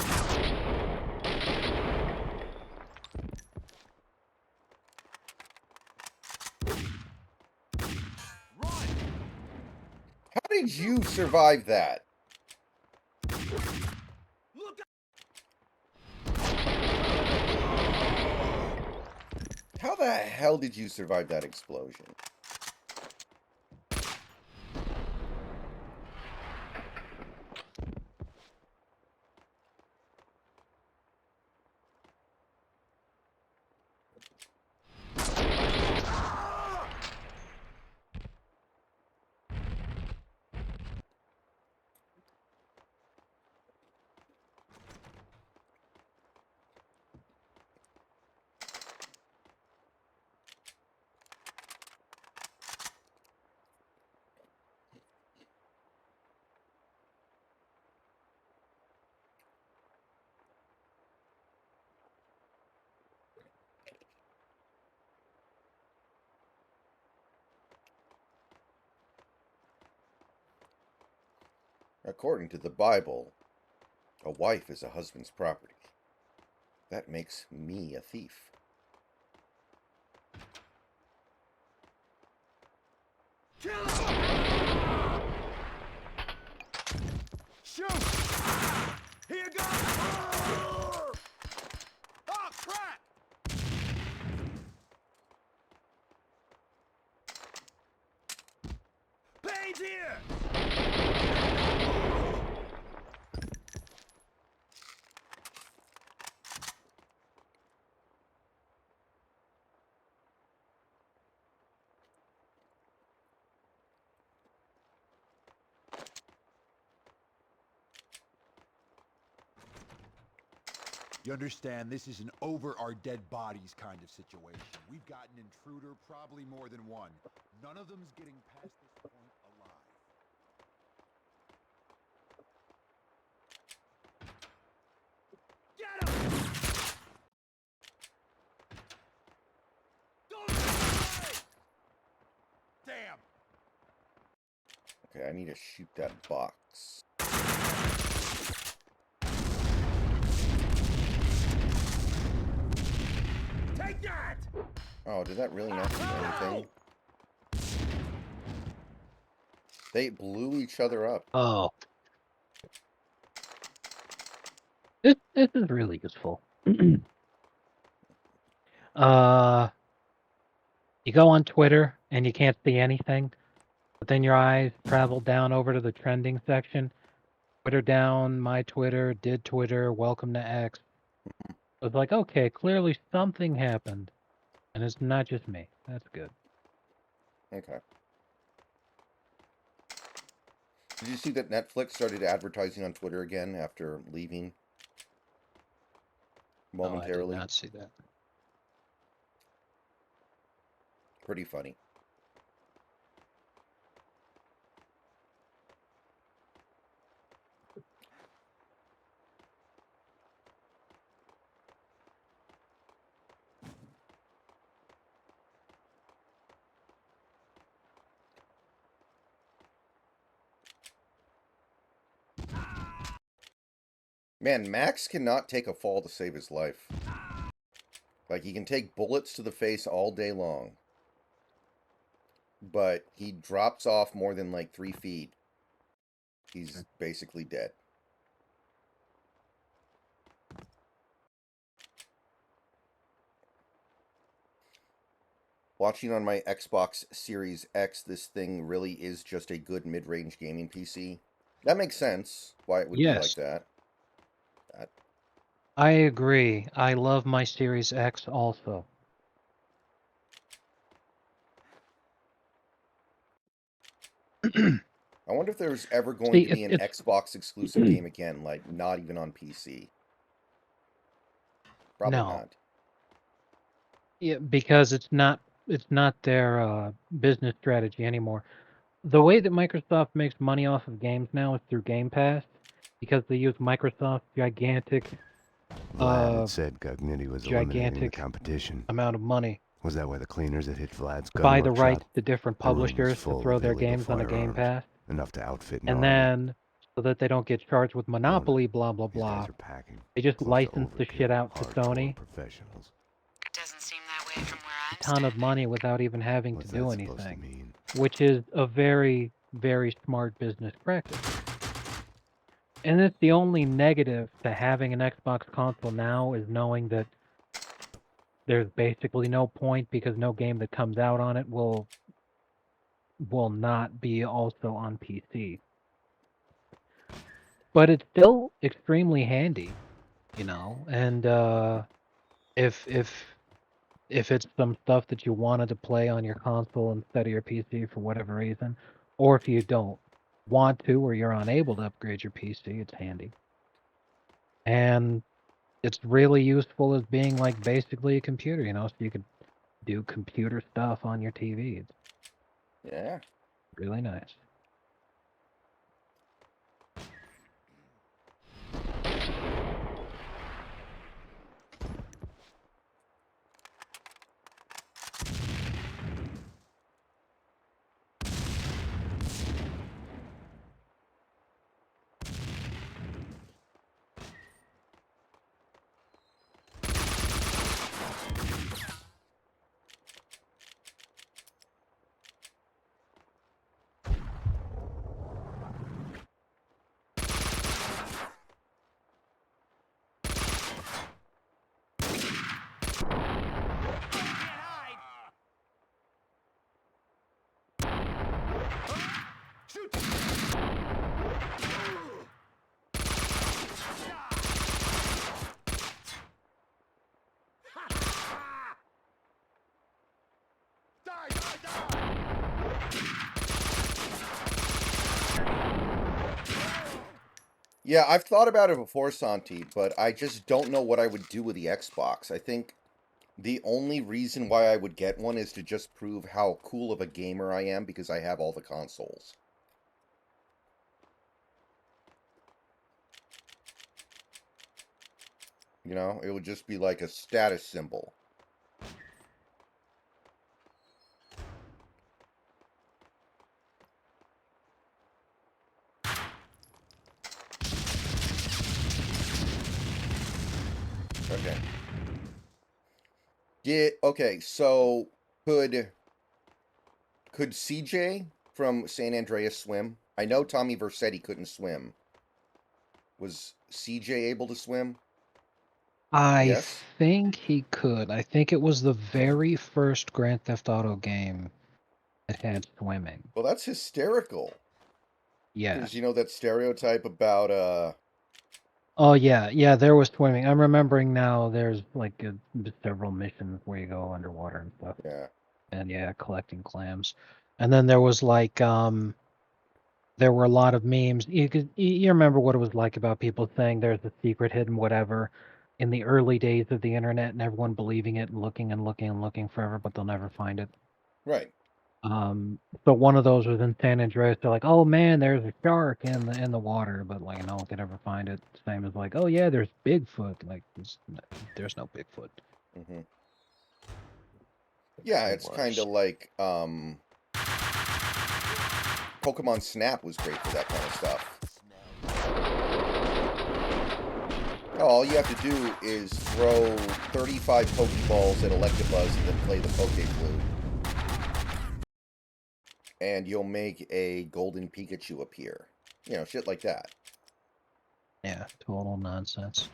How did you survive that? Look How the hell did you survive that explosion? According to the Bible, a wife is a husband's property. That makes me a thief. Kill him! Shoot! Here goes! Oh, crap! You understand, this is an over our dead bodies kind of situation. We've got an intruder, probably more than one. None of them's getting past this point alive. Get him! Don't away! Damn! Okay, I need to shoot that box. Take that! Oh, did that really not do anything? They blew each other up. Oh. This is really useful. You go on Twitter and you can't see anything, but then your eyes travel down over to the trending section. Twitter down, my Twitter, did Twitter, welcome to X. It was like, okay, clearly something happened, and it's not just me. That's good. Okay. Did you see that Netflix started advertising on Twitter again after leaving? Momentarily. Oh, I did not see that. Pretty funny. Man, Max cannot take a fall to save his life. Like, he can take bullets to the face all day long. But he drops off more than, like, 3 feet. He's basically dead. Watching on my Xbox Series X, this thing really is just a good mid-range gaming PC. That makes sense why it would be like that. I agree. I love my Series X also. I wonder if there's ever going to be an Xbox exclusive game again, like not even on PC. Probably not. Yeah, because it's not their business strategy anymore. The way that Microsoft makes money off of games now is through Game Pass, because they use Microsoft's gigantic Vlad had said Gugnitti was eliminating the competition. amount of money. Was that why the cleaners that hit Vlad's gun Buy the workshop? rights to different The room was publishers full to throw of their illegal games on a Game firearms, Pass, enough to outfit an and army. then so that they don't get charged with monopoly, blah blah These guys blah. are packing. They just Close to license the overkill, shit out to hardcore Sony. Professionals. It doesn't seem that way from where I'm A ton of money without even having What's to do that supposed to anything, mean? which is a very, very smart business practice. And it's the only negative to having an Xbox console now is knowing that there's basically no point because no game that comes out on it will not be also on PC. But it's still extremely handy, you know, and if it's some stuff that you wanted to play on your console instead of your PC for whatever reason, or if you don't want to or you're unable to upgrade your PC, it's handy. And it's really useful as being like basically a computer, you know, so you could do computer stuff on your TV. It's Yeah. really nice. Yeah, I've thought about it before, Santi, but I just don't know what I would do with the Xbox. I think the only reason why I would get one is to just prove how cool of a gamer I am because I have all the consoles. You know, it would just be like a status symbol. Okay. Okay, so could CJ from San Andreas swim? I know Tommy Vercetti couldn't swim. Was CJ able to swim? I Yes? think he could. I think it was the very first Grand Theft Auto game that had swimming. Well, that's hysterical. Yeah. Because you know that stereotype about Oh yeah, there was swimming. I'm remembering now. There's like several missions where you go underwater and stuff. Yeah. And yeah, collecting clams. And then there was like there were a lot of memes. You remember what it was like about people saying there's a secret hidden whatever in the early days of the internet and everyone believing it and looking and looking and looking forever, but they'll never find it. Right. So one of those was in San Andreas. They're like, oh man, there's a shark in the water, but like no one could ever find it. Same as like, oh yeah, there's Bigfoot. Like there's no Bigfoot. Mm-hmm. Yeah, it's kind of like Pokemon Snap was great for that kind of stuff. All you have to do is throw 35 Pokeballs at Electabuzz and then play the Poke Flute. And you'll make a golden Pikachu appear. You know, shit like that. Yeah, total nonsense.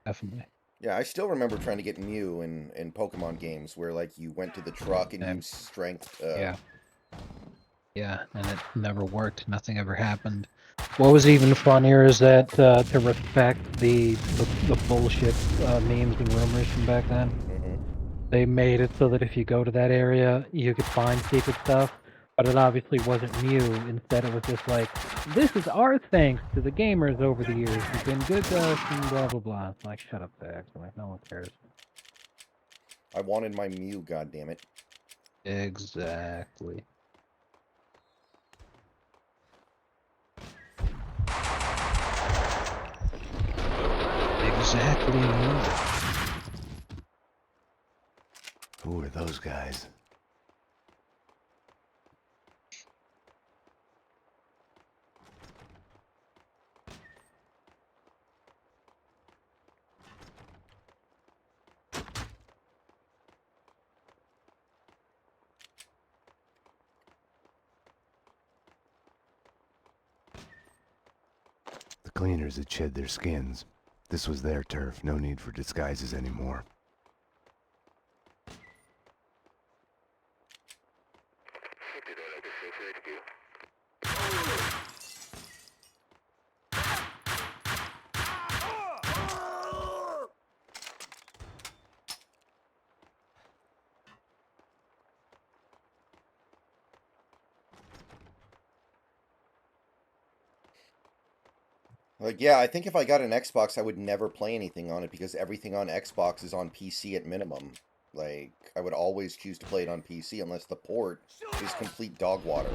Definitely. Yeah, I still remember trying to get Mew in Pokemon games where, like, you went to the truck and used strength. Yeah. Yeah, and it never worked. Nothing ever happened. What was even funnier is that to respect the bullshit memes and rumors from back then, they made it so that if you go to that area, you could find secret stuff, but it obviously wasn't Mew. Instead, it was just like, this is our thanks to the gamers over the years who've been good to us and blah, blah, blah. It's like, shut up, Zach. Like, no one cares. I wanted my Mew, goddammit. Exactly. Exactly. Who are those guys? The cleaners had shed their skins. This was their turf, no need for disguises anymore. Like, yeah, I think if I got an Xbox, I would never play anything on it because everything on Xbox is on PC at minimum. Like, I would always choose to play it on PC unless the port is complete dog water.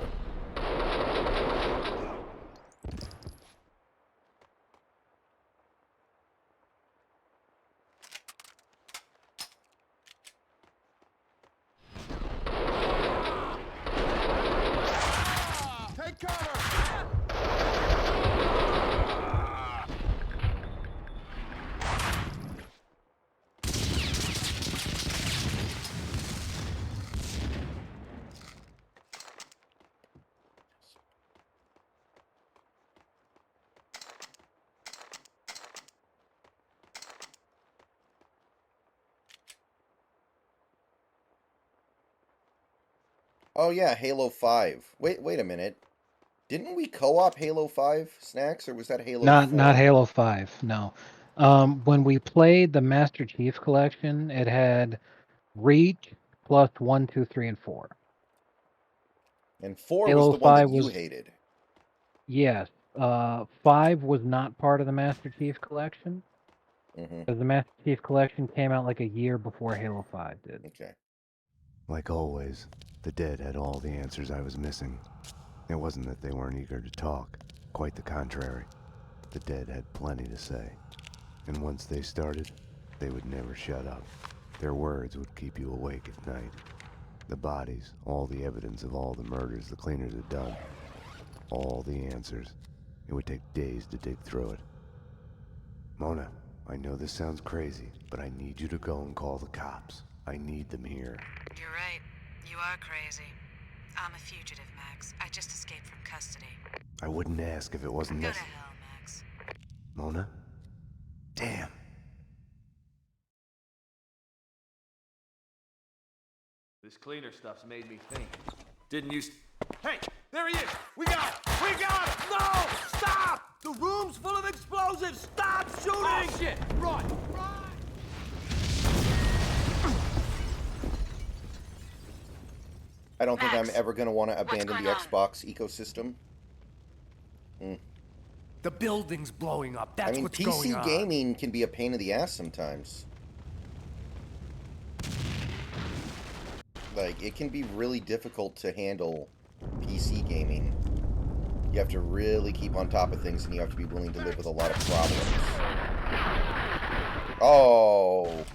Take cover! Oh yeah, Halo 5. Wait a minute. Didn't we co-op Halo 5 snacks, or was that Halo 4? Not Halo 5, no. When we played the Master Chief Collection, it had Reach plus 1, 2, 3, and 4. And 4 was Halo the one 5 that you was hated. yes, 5 was not part of the Master Chief Collection. Because the Master Chief Collection came out like a year before Halo 5 did. Okay. Like always, the dead had all the answers I was missing. It wasn't that they weren't eager to talk. Quite the contrary. The dead had plenty to say. And once they started, they would never shut up. Their words would keep you awake at night. The bodies, all the evidence of all the murders the cleaners had done. All the answers. It would take days to dig through it. Mona, I know this sounds crazy, but I need you to go and call the cops. I need them here. You're right. You are crazy. I'm a fugitive, Max. I just escaped from custody. I wouldn't ask if it wasn't Go to necessary. hell, Max. Mona? Damn. This cleaner stuff's made me think. Didn't you... Hey, there he is! We got him! We got him! No! Stop! The room's full of explosives! Stop shooting! Oh, shit! Run! Run! I don't think Max, I'm ever going to want to abandon going the on? Xbox ecosystem. The building's blowing up. That's I mean, what's going PC on. gaming can be a pain in the ass sometimes. Like, it can be really difficult to handle PC gaming. You have to really keep on top of things, and you have to be willing to live with a lot of problems. Oh!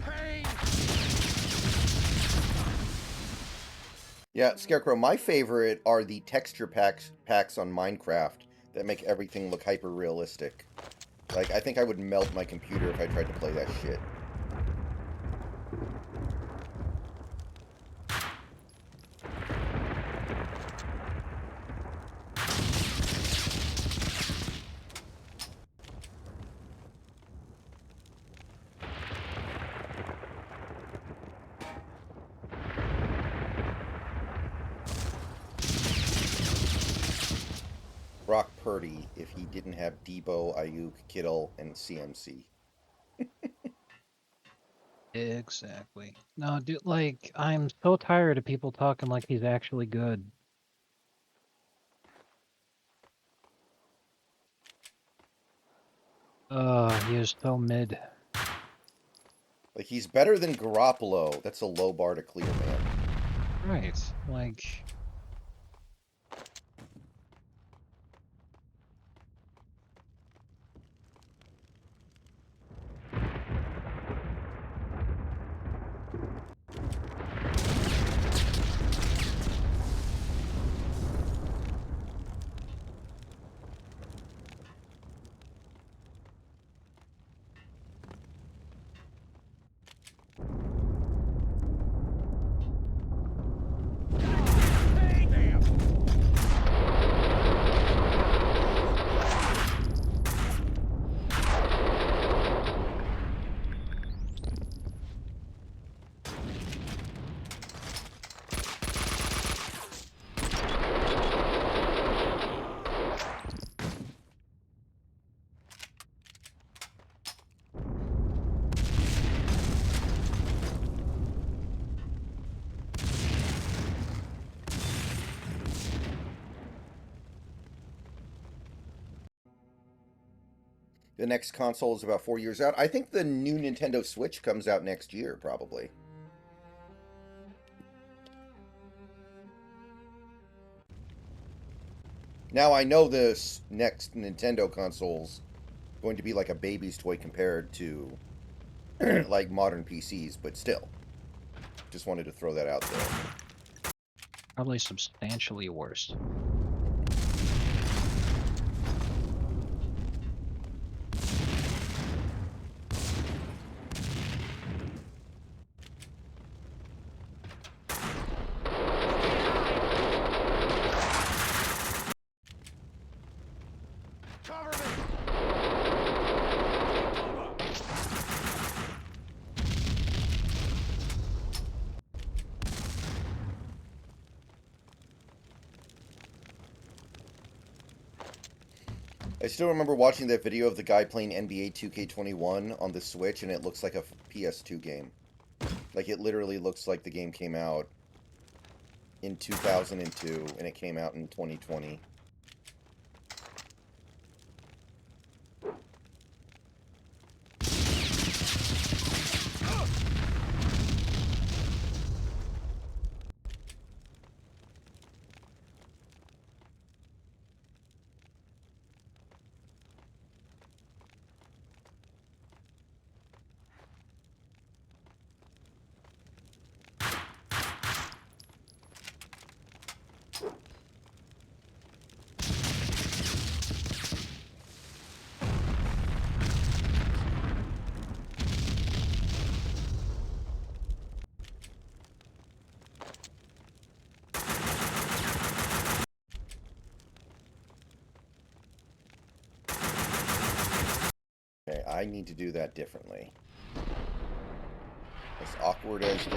Payne! Yeah, Scarecrow, my favorite are the texture packs on Minecraft that make everything look hyper realistic. Like, I think I would melt my computer if I tried to play that shit. Brock Purdy if he didn't have Debo, Ayuk, Kittle, and CMC. Exactly. No, dude, like, I'm so tired of people talking like he's actually good. He is so mid. Like, he's better than Garoppolo. That's a low bar to clear, man. Right, like... The next console is about 4 years out. I think the new Nintendo Switch comes out next year, probably. Now, I know this next Nintendo console's going to be like a baby's toy compared to, like, modern PCs, but still. Just wanted to throw that out there. Probably substantially worse. I still remember watching that video of the guy playing NBA 2K21 on the Switch, and it looks like a PS2 game. Like, it literally looks like the game came out in 2002, and it came out in 2020. Okay, I need to do that differently. As awkward as this is,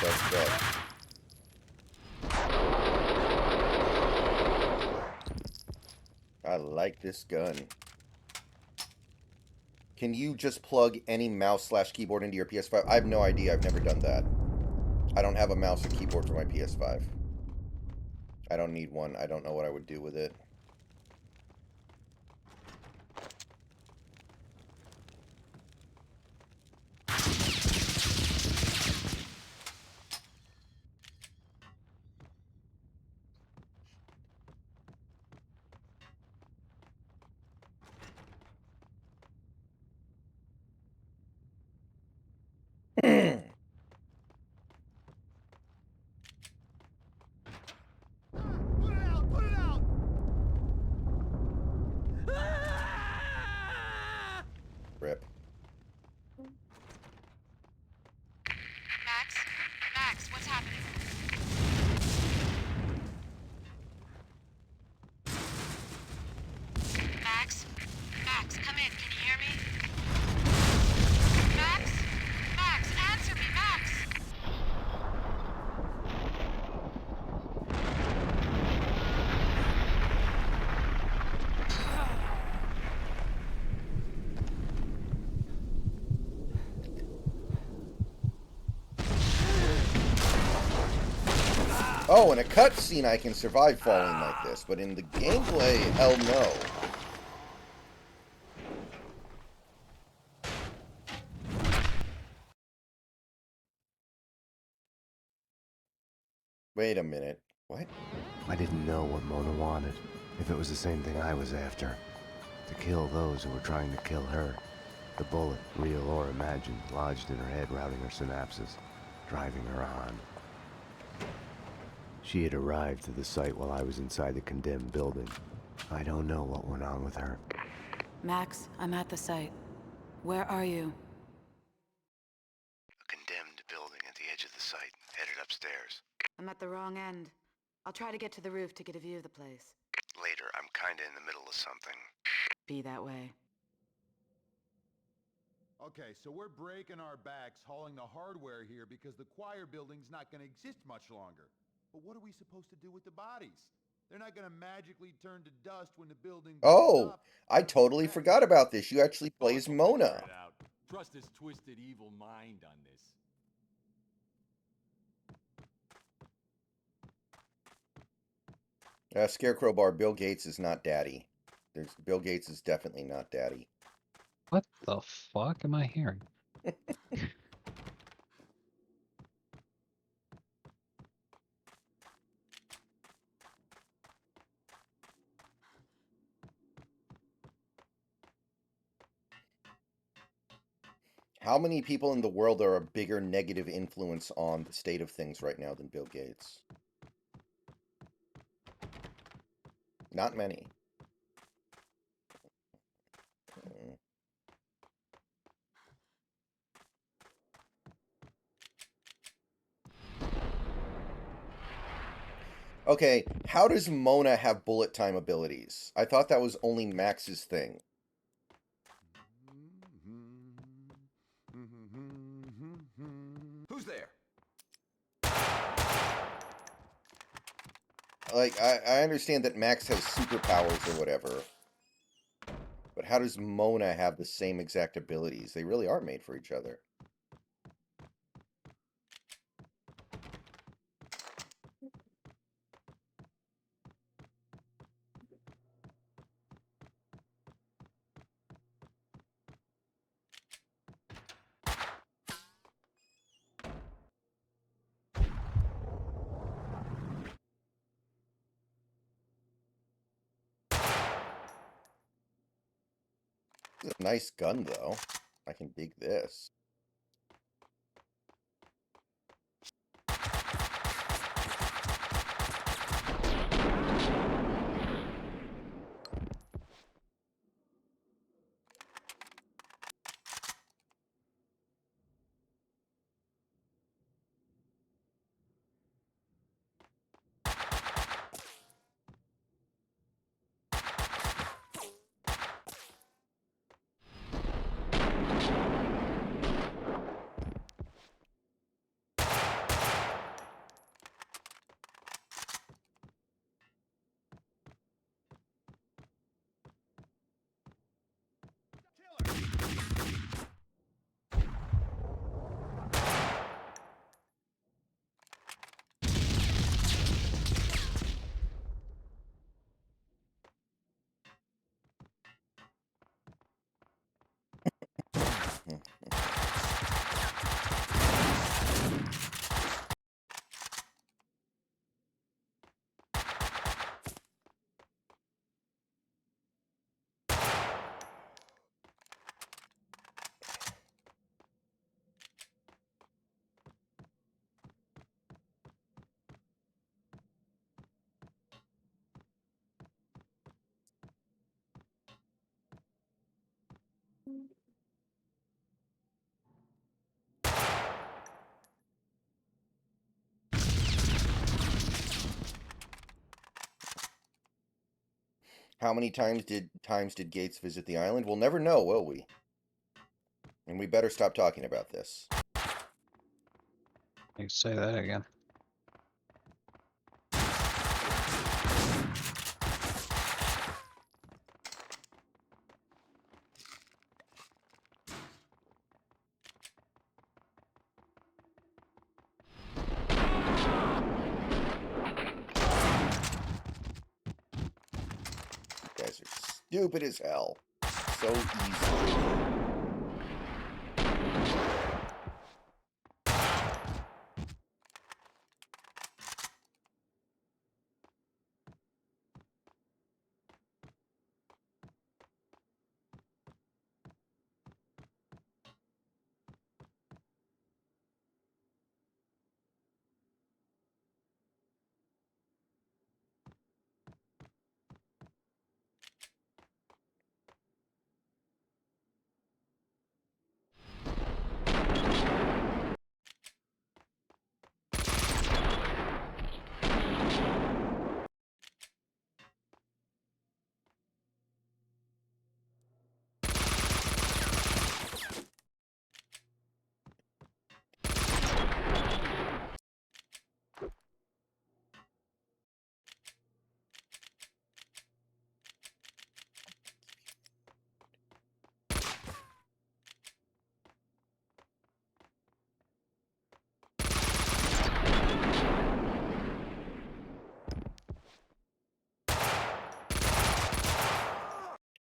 that's good. I like this gun. Can you just plug any mouse/keyboard into your PS5? I have no idea. I've never done that. I don't have a mouse or keyboard for my PS5. I don't need one. I don't know what I would do with it. Rip. Max? Max, what's happening? Max? Max, come in. Can you hear me? Max? Max, answer me, Max! Oh, in a cutscene I can survive falling like this, but in the gameplay, hell no. Wait a minute. What? I didn't know what Mona wanted, if it was the same thing I was after. To kill those who were trying to kill her. The bullet, real or imagined, lodged in her head, routing her synapses, driving her on. She had arrived to the site while I was inside the condemned building. I don't know what went on with her. Max, I'm at the site. Where are you? A condemned building at the edge of the site, headed upstairs. I'm at the wrong end. I'll try to get to the roof to get a view of the place. Later, I'm kinda in the middle of something. Be that way. Okay, so we're breaking our backs hauling the hardware here because the choir building's not gonna exist much longer. But what are we supposed to do with the bodies? They're not gonna magically turn to dust when the building blows Oh, up. I totally forgot about this. You actually play as Mona. Figure it out. Trust his twisted evil mind on this. Scarecrow Bar, Bill Gates is not daddy. Bill Gates is definitely not daddy. What the fuck am I hearing? How many people in the world are a bigger negative influence on the state of things right now than Bill Gates? Not many. Okay, how does Mona have bullet time abilities? I thought that was only Max's thing. Who's there? Like, I understand that Max has superpowers or whatever. But how does Mona have the same exact abilities? They really are made for each other. This is a nice gun, though. I can dig this. How many times did Gates visit the island? We'll never know, will we? And we better stop talking about this. You say that again. You guys are stupid as hell. So easy.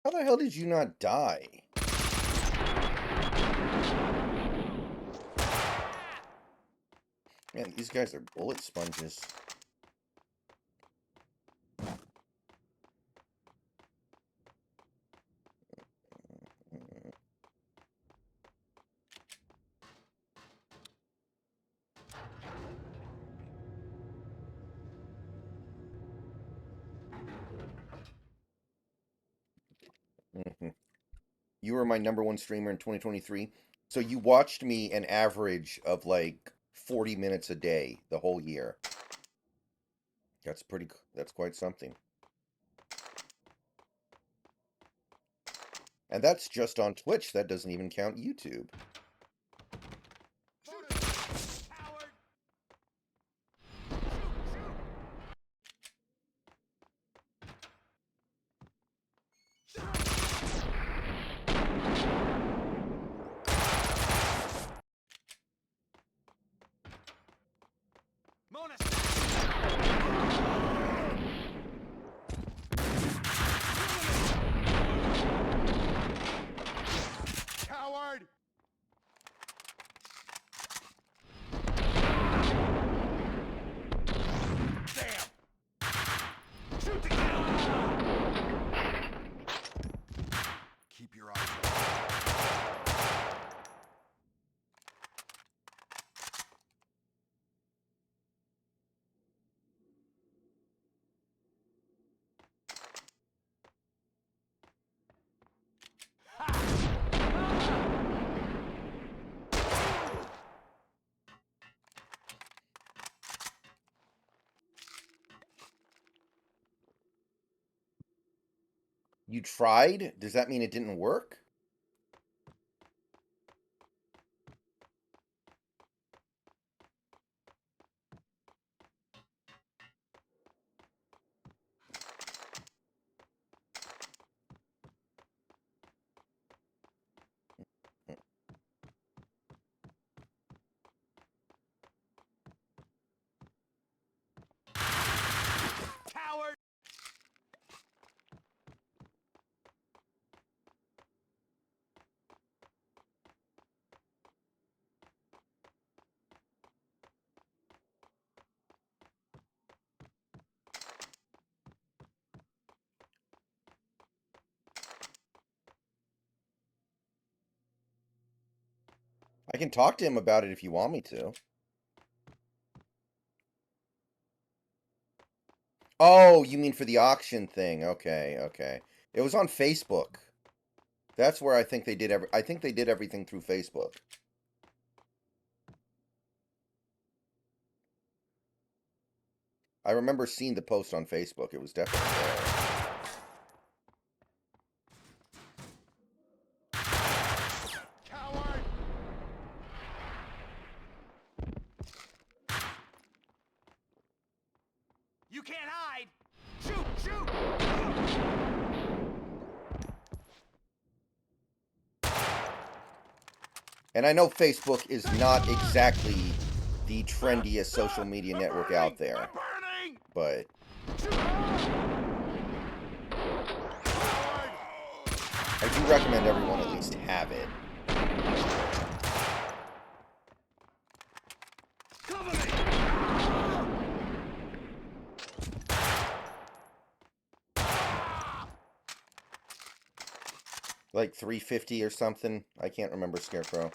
How the hell did you not die? Man, these guys are bullet sponges. You were my #1 streamer in 2023. So you watched me an average of like 40 minutes a day the whole year. That's quite something. And that's just on Twitch. That doesn't even count YouTube. Coward! You tried? Does that mean it didn't work? Coward! I can talk to him about it if you want me to. Oh, you mean for the auction thing. Okay, okay. It was on Facebook. That's where I think they did I think they did everything through Facebook. I remember seeing the post on Facebook. It was definitely there. Coward! You can't hide! Shoot! Shoot! And I know Facebook is not exactly the trendiest social media network out there. But I do recommend everyone at least have it. Like 350 or something. I can't remember Scarecrow.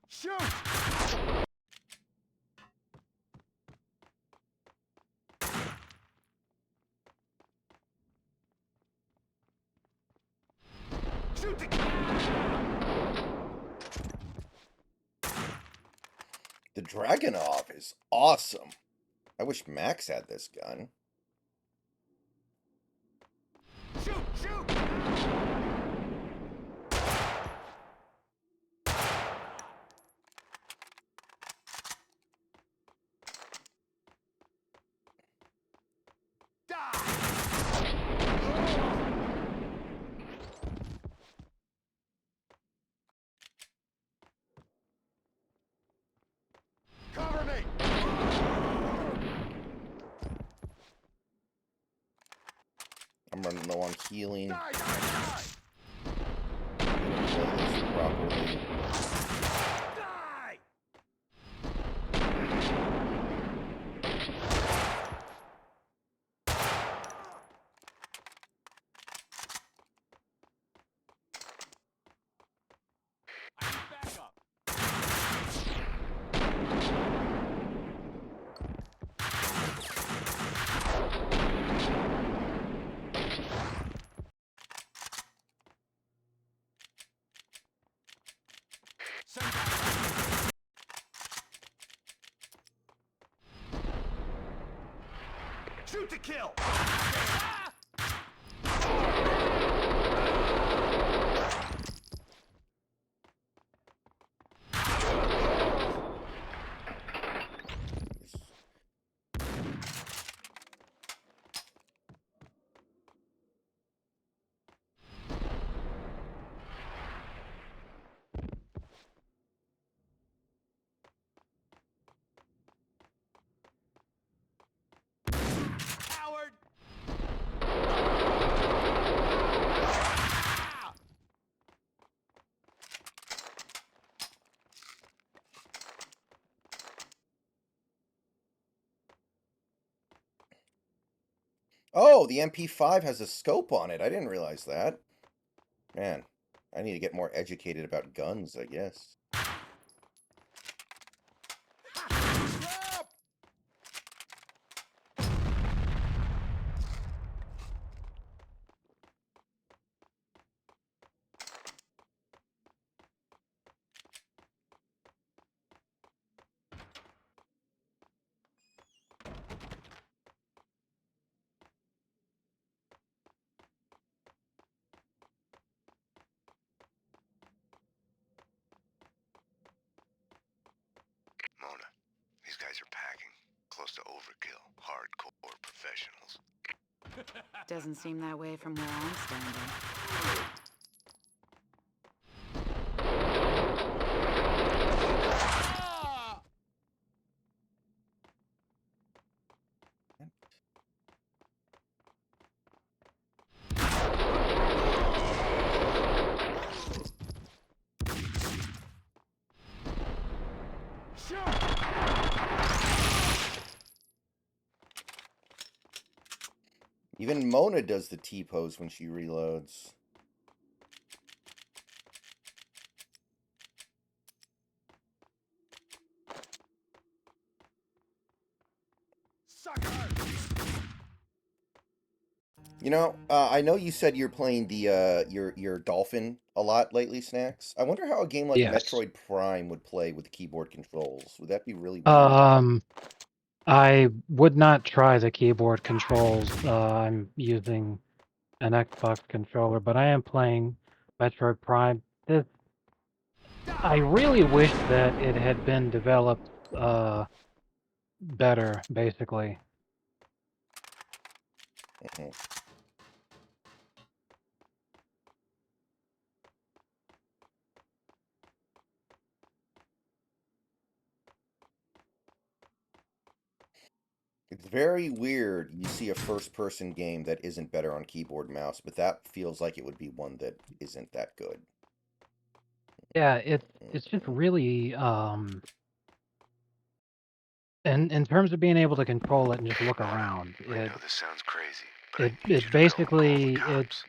Shoot! Shoot The Dragunov is awesome. I wish Max had this gun. Shoot! Shoot! Cover me! I'm running low on healing. Die, die, die! Play this properly. Die! I need backup. Send back. Shoot to kill! Ah! Coward! Oh, the MP5 has a scope on it. I didn't realize that. Man, I need to get more educated about guns, I guess. Mona, these guys are packing. Close to overkill. Hardcore professionals. Doesn't seem that way from where I'm standing. Even Mona does the T-pose when she reloads. You know, I know you said you're playing the your Dolphin a lot lately, Snacks. I wonder how a game like Yes. Metroid Prime would play with keyboard controls. Would that be really weird? I would not try the keyboard controls. I'm using an Xbox controller, but I am playing Metroid Prime. I really wish that it had been developed better, basically. It's very weird you see a first-person game that isn't better on keyboard and mouse, but that feels like it would be one that isn't that good. Yeah, it's just really in terms of being able to control it and just look around. I know this sounds crazy, but It basically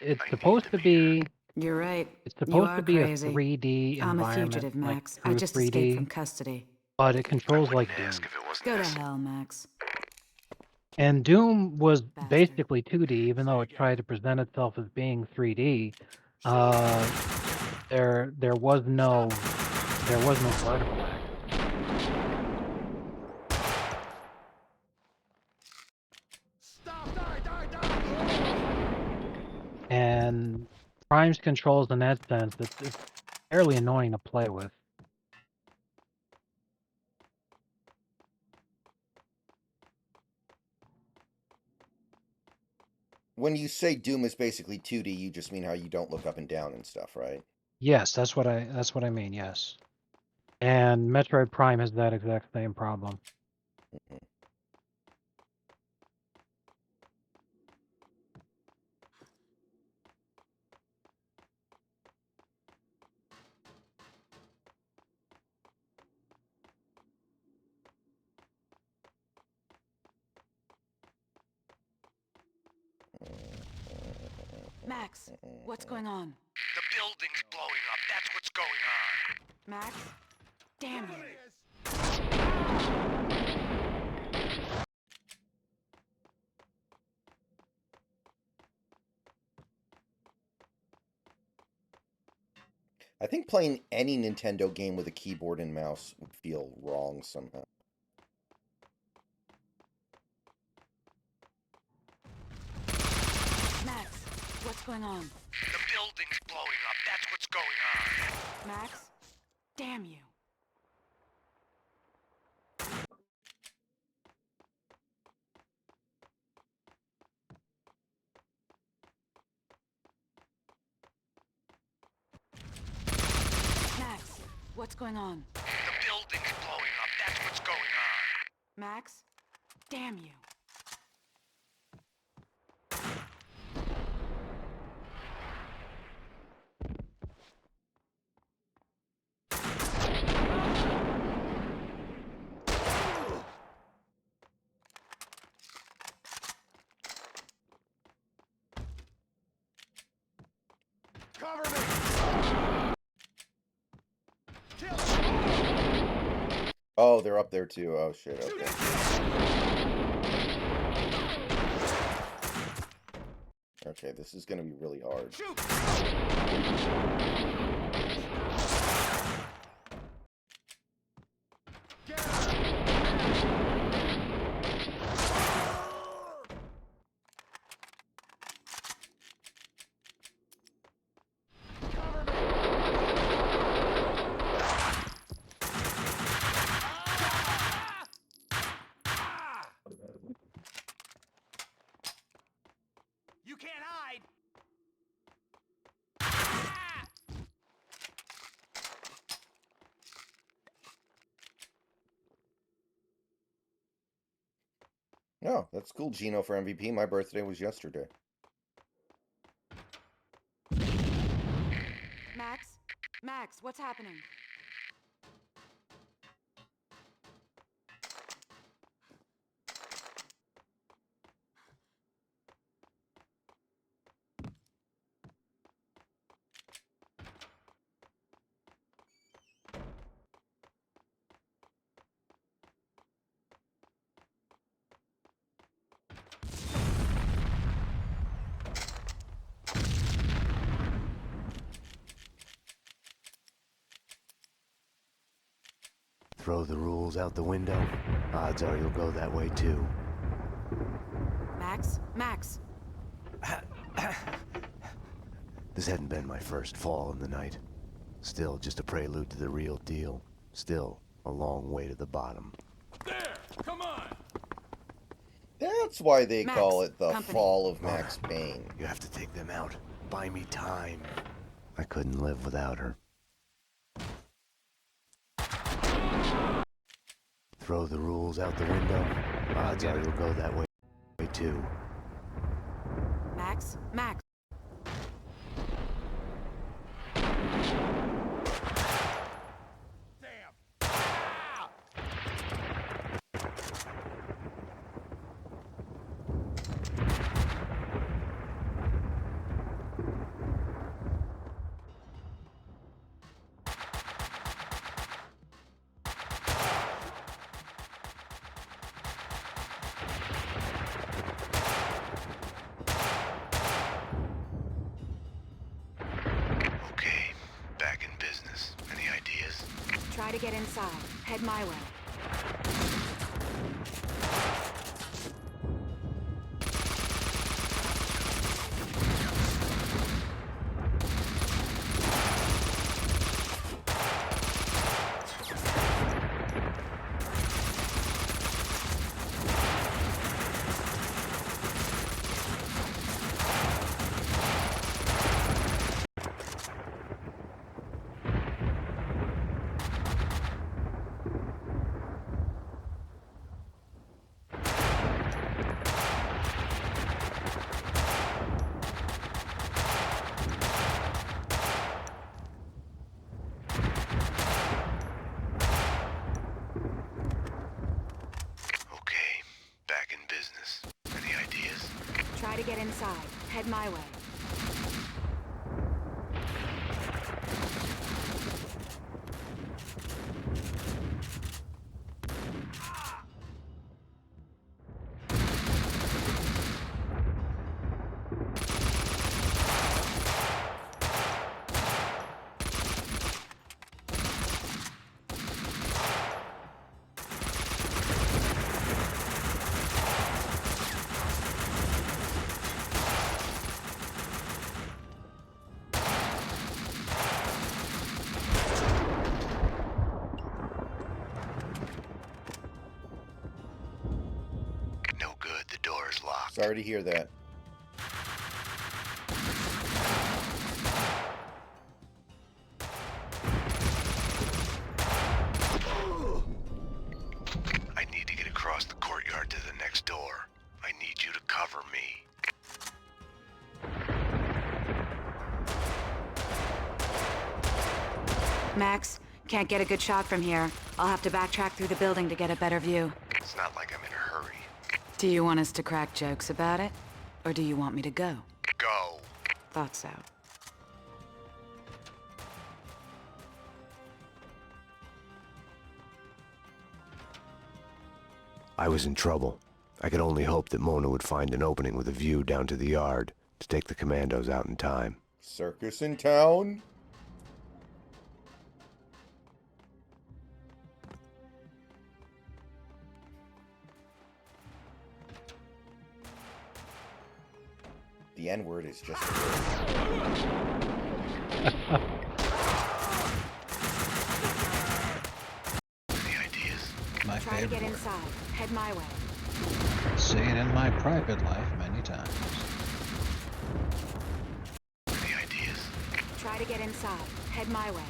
it's supposed to be. You're right. It's You supposed are to be a crazy. 3D I'm a environment, fugitive, like Max. I true just escaped 3D, from custody. but it controls like Doom. Go to hell, Max. And Doom was basically 2D, even though it tried to present itself as being 3D. There was no vertical axis. And Prime's controls in that sense, it's fairly annoying to play with. When you say Doom is basically 2D, you just mean how you don't look up and down and stuff, right? Yes, that's what I mean, yes. And Metroid Prime has that exact same problem. Max, what's going on? The building's blowing up. That's what's going on. Max? Damn you. I think playing any Nintendo game with a keyboard and mouse would feel wrong somehow. Max, what's going on? The building's blowing up. That's what's going on. Max? Damn you. Max, what's going on? The building's blowing up. That's what's going on. Max? Damn you. Oh, they're up there too. Oh shit. Okay. Okay, this is gonna be really hard. You can't hide! Oh, that's cool, Gino, for MVP. My birthday was yesterday. Max? Max, what's happening? Throw the rules out the window? Odds are you'll go that way too. Max? Max! This hadn't been my first fall in the night. Still just a prelude to the real deal. Still a long way to the bottom. There! Come on! That's why they Max, call it the company. fall of Max Payne. You have to take them out. Buy me time. I couldn't live without her. Throw the rules out the window? Odds are you'll go that way too. Max? Max! Okay, back in business. Any ideas? Try to get inside. Head my way. Okay, back in business. Any ideas? Try to get inside. Head my way. No good, the door is locked. Sorry to hear that. I need to get across the courtyard to the next door. I need you to cover me. Max, can't get a good shot from here. I'll have to backtrack through the building to get a better view. It's not like I'm in a hurry. Do you want us to crack jokes about it? Or do you want me to go? Go! Thought so. I was in trouble. I could only hope that Mona would find an opening with a view down to the yard to take the commandos out in time. Circus in town? The N-word is just a word. My Try to favorite get word. inside. Head my way. Say it in my private life many times. Try to get inside. Head my way.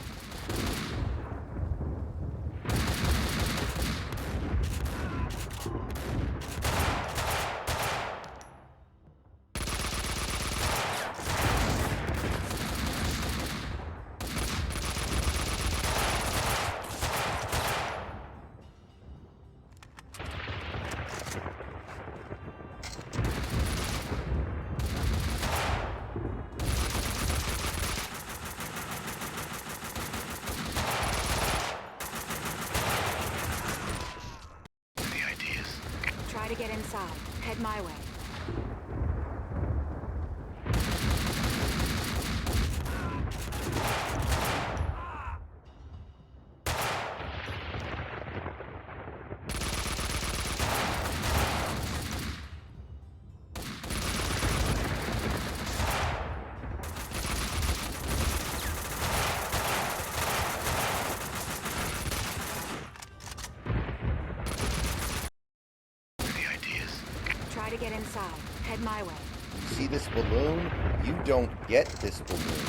Try to get inside. Head my way. Try to get inside. Head my way. You see this balloon? You don't get this balloon.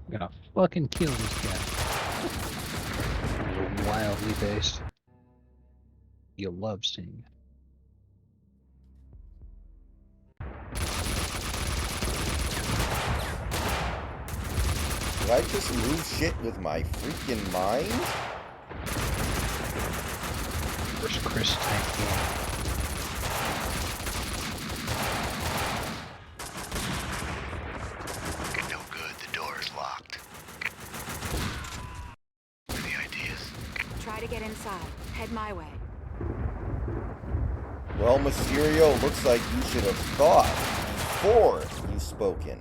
I'm gonna fucking kill this guy. You're wildly based. You love seeing it. Did I just move shit with my freaking mind? First Chris type game. No good, the door is locked. Any ideas? Try to get inside. Head my way. Well, Mysterio, looks like you should have thought before you spoken.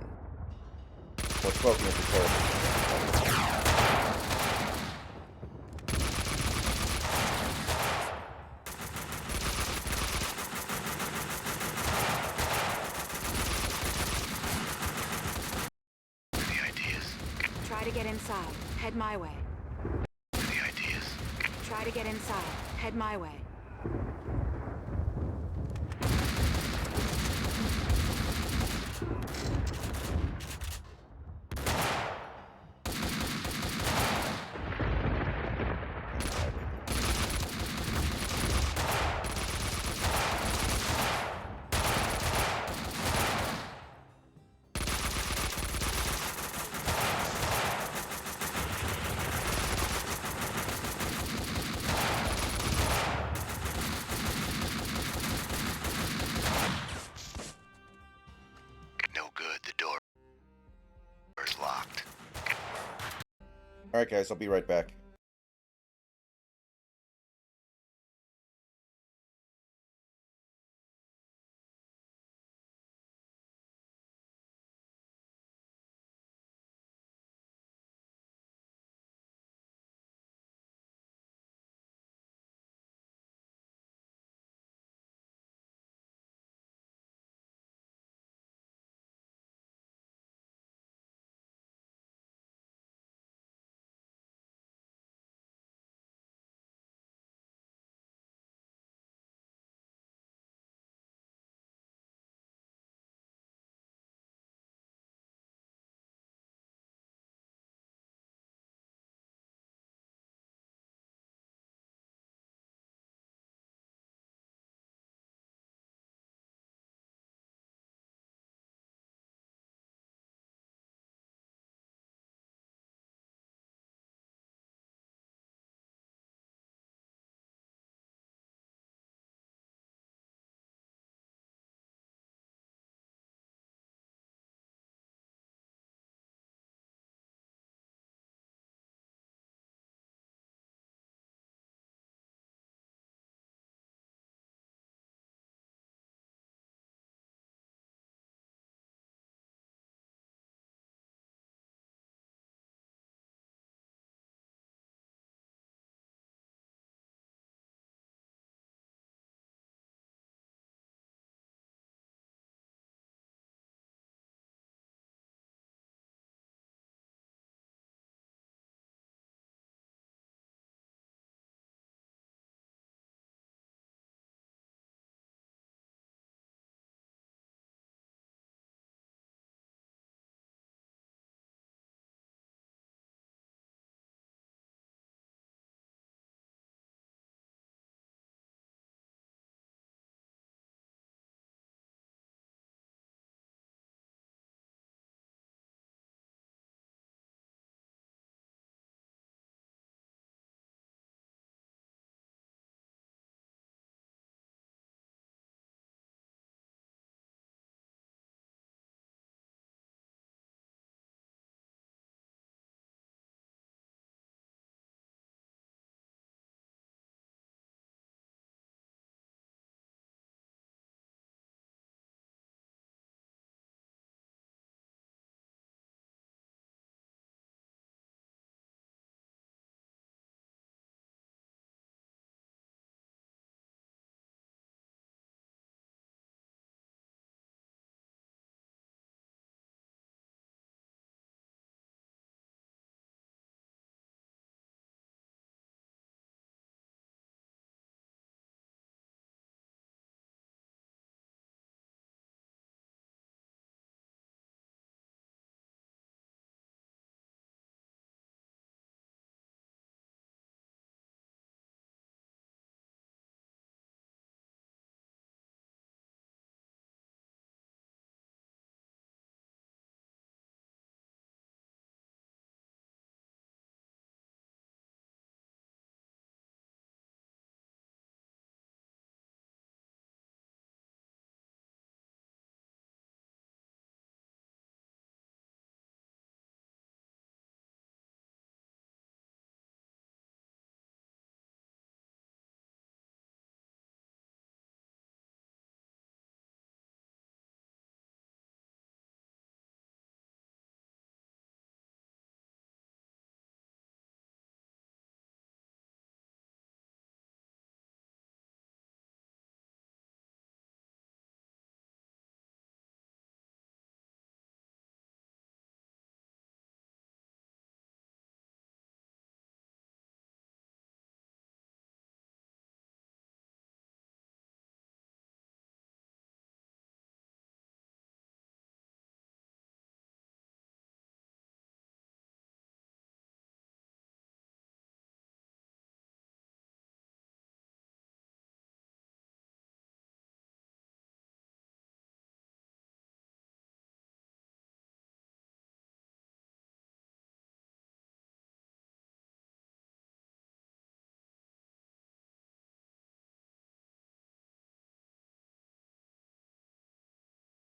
Or spoken is a terrible thing. Try to get inside. Head my way. Try to get inside. Head my way. Alright guys, I'll be right back.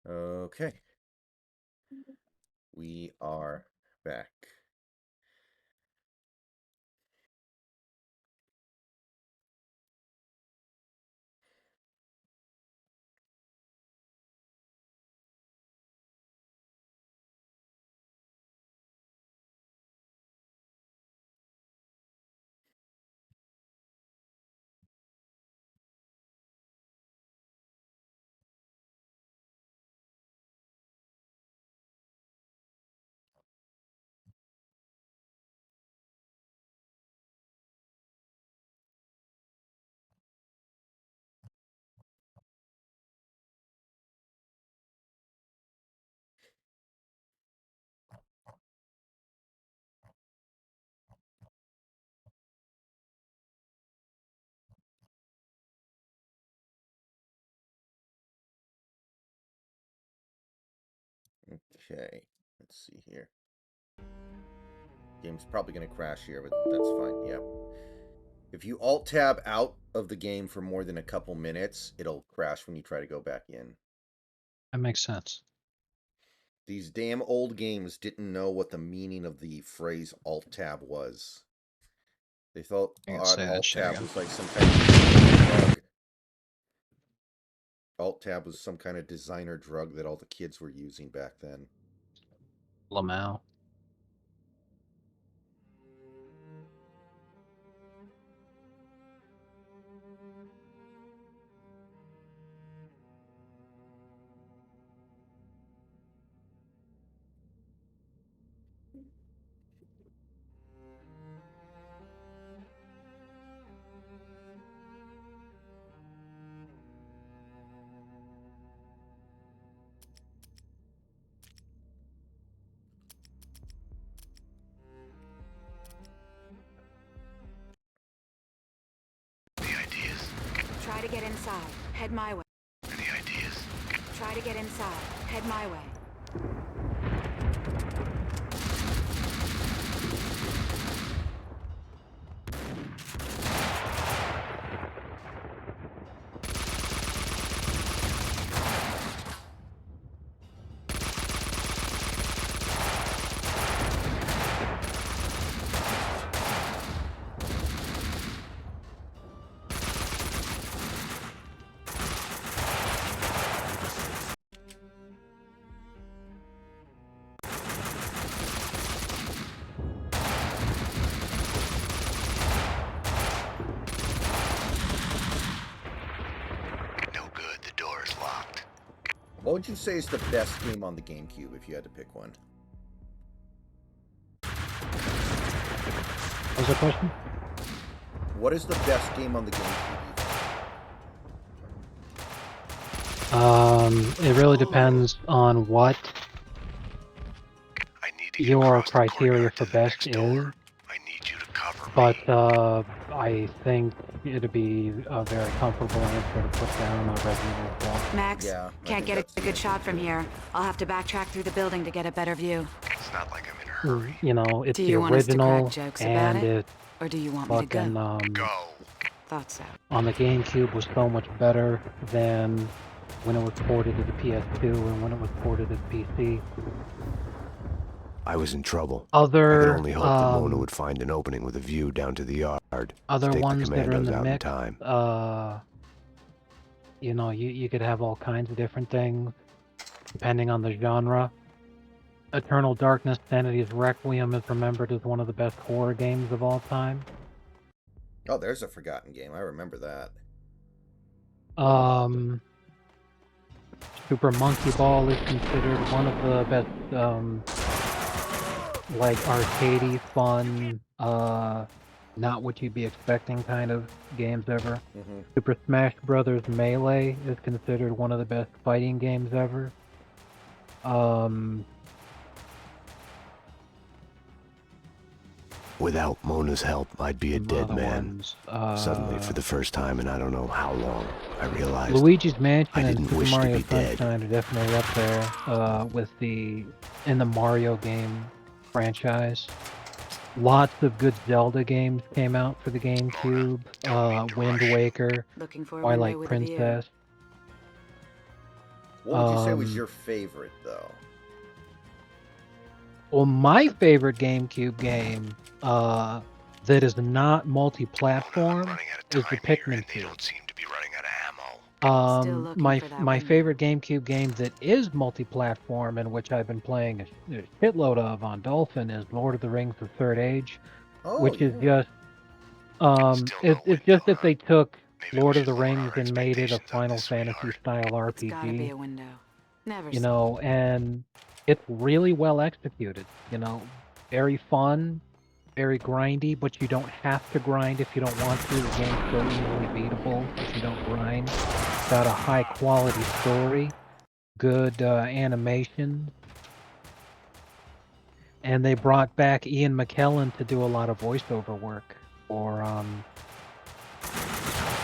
Okay. We are back. Okay, let's see here. Game's probably going to crash here, but that's fine. Yep. If you Alt-Tab out of the game for more than a couple minutes, it'll crash when you try to go back in. That makes sense. These damn old games didn't know what the meaning of the phrase Alt-Tab was. They thought Alt-Tab was like some kind of drug. Alt-Tab was some kind of designer drug that all the kids were using back then. Lamau. Try to get inside. Head my way. Any ideas? Try to get inside. Head my way. What would you say is the best game on the GameCube if you had to pick one? What was the question? What is the best game on the GameCube? It really depends on what your criteria for best is. But I think it'd be a very comfortable answer to put down on Resident Evil 4. Max, can't get a good shot from here. I'll have to backtrack through the building to get a better view. It's not like I'm in a hurry. You know, it's Do the you want us to original, crack jokes about and it? it's Or do you want me to fucking go? Thought so. on the GameCube was so much better than when it was ported to the PS2 and when it was ported to the PC. I was in trouble. Other, I could only hope that Mona would find an opening with a view down to the yard. Other Take ones the that are in commandos the out mix, in time. you know, you could have all kinds of different things depending on the genre. Eternal Darkness, Sanity's Requiem is remembered as one of the best horror games of all time. Oh, there's a forgotten game. I remember that. Super Monkey Ball is considered one of the best, like arcadey, fun, not what you'd be expecting kind of games ever. Super Smash Brothers Melee is considered one of the best fighting games ever. Without Mona's help, I'd be a dead man. Suddenly, for the first time in I don't know how long, I realized Luigi's Mansion I and didn't Super wish to Mario be dead. Sunshine are definitely up there with in the Mario game franchise. Lots of good Zelda games came out for the GameCube. Wind Waker, Looking for a Twilight window with a view. Princess. What would you say was your favorite, though? Well, my favorite GameCube game that is not multi-platform is the Pikmin 2. My favorite GameCube game that is multi-platform and which I've been playing a shitload of on Dolphin is Lord of the Rings: The Third Age, which is just it's just that they took Lord of the Rings and made it a Final Fantasy style RPG. Gotta be a window. Never You know, and it's really well executed. You know, very fun, very grindy, but you don't have to grind if you don't want to. The game's so easily beatable if you don't grind. Got a high quality story, good animation, and they brought back Ian McKellen to do a lot of voiceover work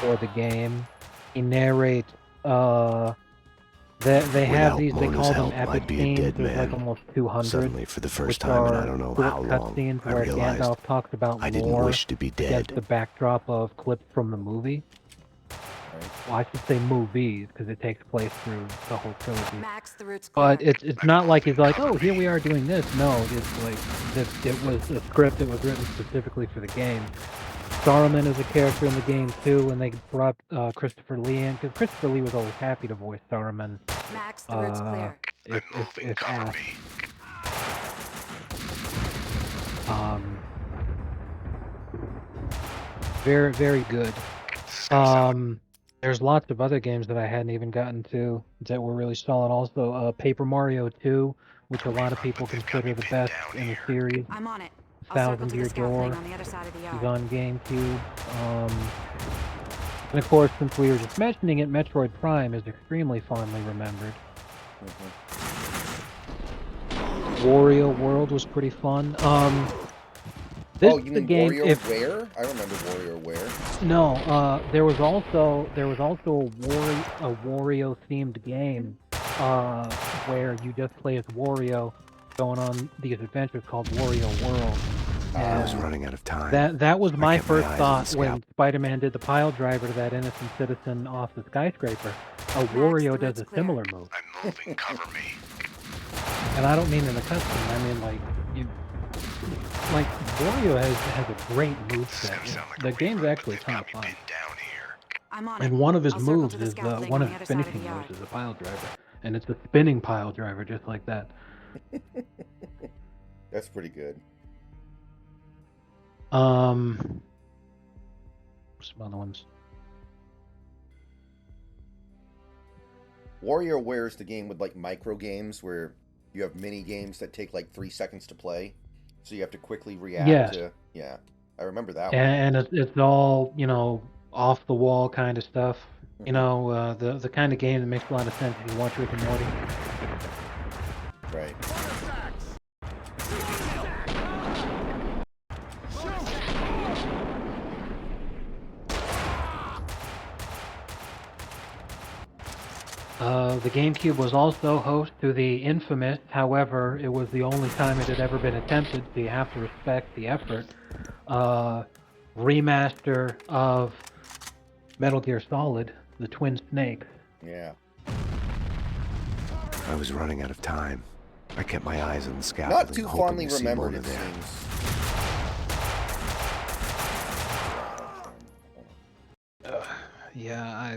for the game. He narrates. They have these. They call them epic scenes. There's like almost 200. Suddenly, for the first time in I don't know how long, cutscenes I where realized Gandalf talks about I didn't lore wish to be against dead. the backdrop of clips from the movie. Well, I should say movies because it takes place through the whole trilogy. Max, the route's But it's not like he's like, oh, here we are doing this. No, it's like it was a script that was written specifically for the game. Saruman is a character in the game too, and they brought Christopher Lee in because Christopher Lee was always happy to voice Saruman. Max, the route's clear. If asked. Very, very good. There's lots of other games that I hadn't even gotten to that were really solid. Also, Paper Mario 2, which a lot of people consider the best in the series. I'm on it. Thousand Year Door on the other side of the yard. is on GameCube. And of course, since we were just mentioning it, Metroid Prime is extremely fondly remembered. Wario World was pretty fun. This you mean game, WarioWare? I remember WarioWare. No, there was also a Wario themed game where you just play as Wario going on these adventures called Wario World. I was running out of time. That was my kept my first eyes on thought the when scout. Spider-Man did the pile driver to that innocent citizen off the skyscraper. Wario does a similar move. I'm moving, cover me. And I don't mean in the cutscene. I mean like Wario has a great moveset. The game's actually kind of fun. I'm on And it. one of his I'll circle moves to the is scout thing one on of the his other side of finishing the yard. moves is a pile driver, and it's a spinning pile driver just like that. That's pretty good. Some other ones. WarioWare is the game with like micro games where you have mini games that take like 3 seconds to play, so you have to quickly react Yes. to. Yeah, I remember that one. And it's all, you know, off the wall kind of stuff. You know, the kind of game that makes a lot of sense if you watch Rick and Morty. Right. The GameCube was also host to the infamous, however, it was the only time it had ever been attempted, so you have to respect the effort, remaster of Metal Gear Solid, the Twin Snakes. Yeah. I was running out of time. I kept my eyes on the scaffolding, Not too hoping fondly to see remembered, Mona it there. seems. Yeah,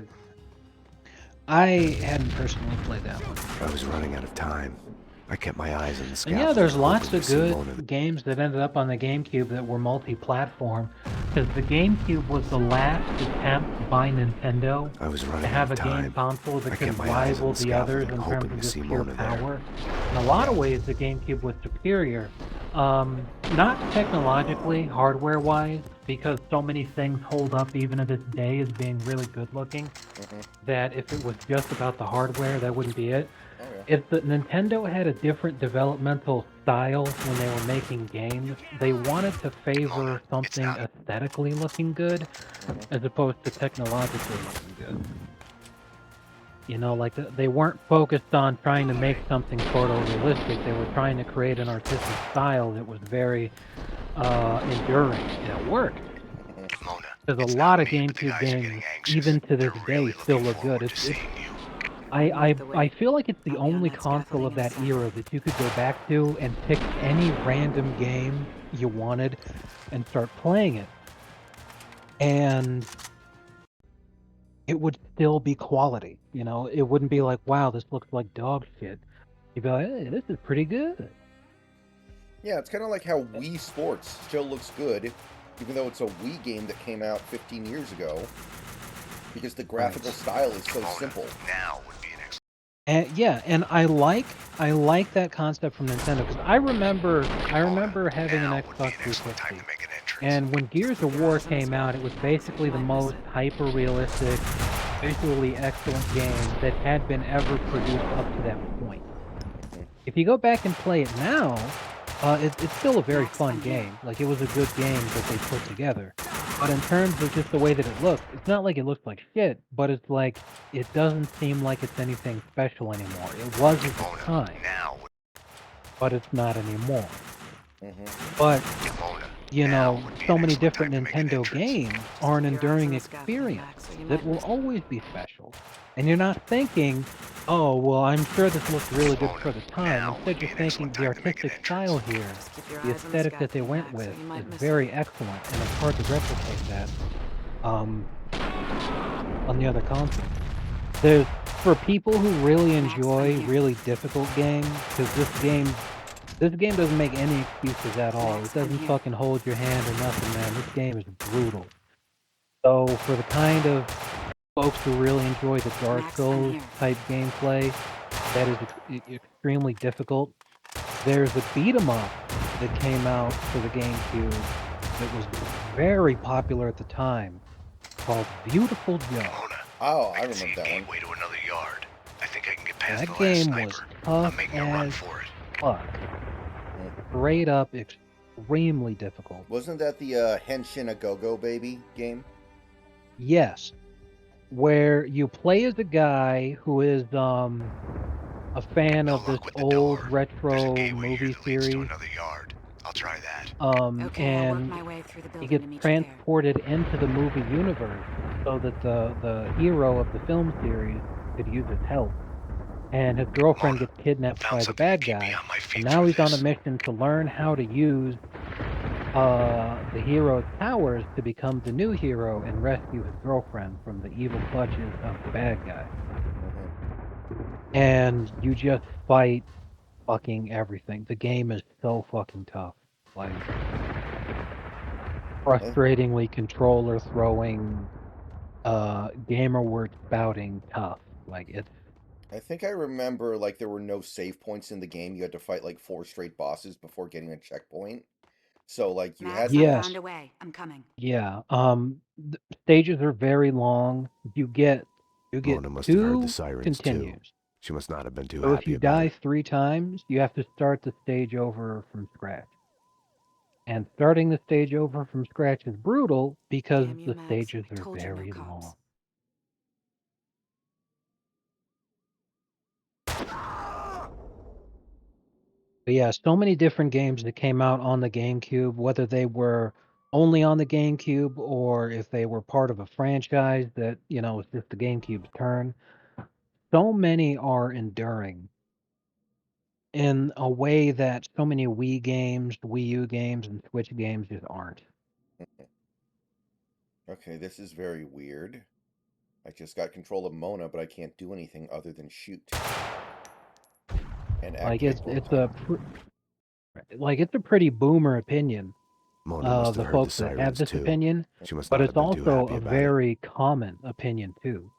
I hadn't personally played that one. I was running out of time. I kept my eyes on the And scaffolding. yeah, there's lots hoping of to see good Mona there. games that ended up on the GameCube that were multi-platform, because the GameCube was the last attempt by Nintendo I was running to have out a of time. game console that I could kept my eyes on rival the the others in scaffolding, terms hoping of to just see pure Mona there. power. In a lot of ways, the GameCube was superior. Not technologically, hardware-wise, because so many things hold up even to this day as being really good-looking, that if it was just about the hardware, that wouldn't be it. If the Nintendo had a different developmental style when they were making games, they wanted to favor something aesthetically looking good as opposed to technologically looking good. You know, like they weren't focused on trying to make something photorealistic. They were trying to create an artistic style that was very enduring, and it worked. Because a lot of GameCube games, even to this day, still look good. I feel like it's the only console of that era that you could go back to and pick any random game you wanted and start playing it. And it would still be quality, you know? It wouldn't be like, wow, this looks like dog shit. You'd be like, hey, this is pretty good. Yeah, it's kind of like how Wii Sports still looks good, even though it's a Wii game that came out 15 years ago, because the graphical style is so simple. Now would be an excellent. And yeah, and I like that concept from Nintendo because I remember having an Xbox 360, and when Gears of War came out, it was basically the most hyper-realistic, visually excellent game that had been ever produced up to that point. If you go back and play it now, it's still a very fun game. Like, it was a good game that they put together. But in terms of just the way that it looks, it's not like it looks like shit, but it's like, it doesn't seem like it's anything special anymore. It was at the time, but it's not anymore. But, you know, so many different Nintendo games are an enduring experience that will always be special. And you're not thinking, oh, well, I'm sure this looks really good for the time. Instead, you're thinking the artistic style here, the aesthetic that they went with, is very excellent, and it's hard to replicate that on the other console. There's, for people who really enjoy really difficult games, because this game doesn't make any excuses at all. It doesn't fucking hold your hand or nothing, man. This game is brutal. So for the kind of folks who really enjoy the Dark Souls type gameplay that is extremely difficult, there's a beat 'em up that came out for the GameCube that was very popular at the time called Beautiful Joe. Oh, I remember that one. Gateway to another yard. I think I can get past That the last game sniper. was tough I'm making a run as for it. fuck. Straight up extremely difficult. Wasn't that the Henshin a Go-Go Baby game? Yes. Where you play as a guy who is a fan of this old retro movie series. I'll try that. And he gets transported into the movie universe so that the hero of the film series could use his help. And his girlfriend gets kidnapped by the bad guy. And now he's on a mission to learn how to use the hero's powers to become the new hero and rescue his girlfriend from the evil clutches of the bad guy. And you just fight fucking everything. The game is so fucking tough. Like, frustratingly controller throwing, gamer word spouting tough. Like, it's... I think I remember, like, there were no save points in the game. You had to fight, like, 4 straight bosses before getting a checkpoint. So, like, you had to... Yes. Found a way. I'm coming. Yeah. The stages are very long. You get Mona must have heard the 2 sirens continues. too. She must not have been too So if happy you about die it. 3 times, you have to start the stage over from scratch. And starting the stage over from scratch is brutal because the stages are very long. But yeah, so many different games that came out on the GameCube, whether they were only on the GameCube or if they were part of a franchise that, you know, it's just the GameCube's turn. So many are enduring in a way that so many Wii games, Wii U games, and Switch games just aren't. Okay, this is very weird. I just got control of Mona, but I can't do anything other than shoot. And Like, activate it's a pretty boomer opinion Mona of must the have heard the folks that have sirens this too. opinion, She must but not it's have been too also happy a about very common opinion too,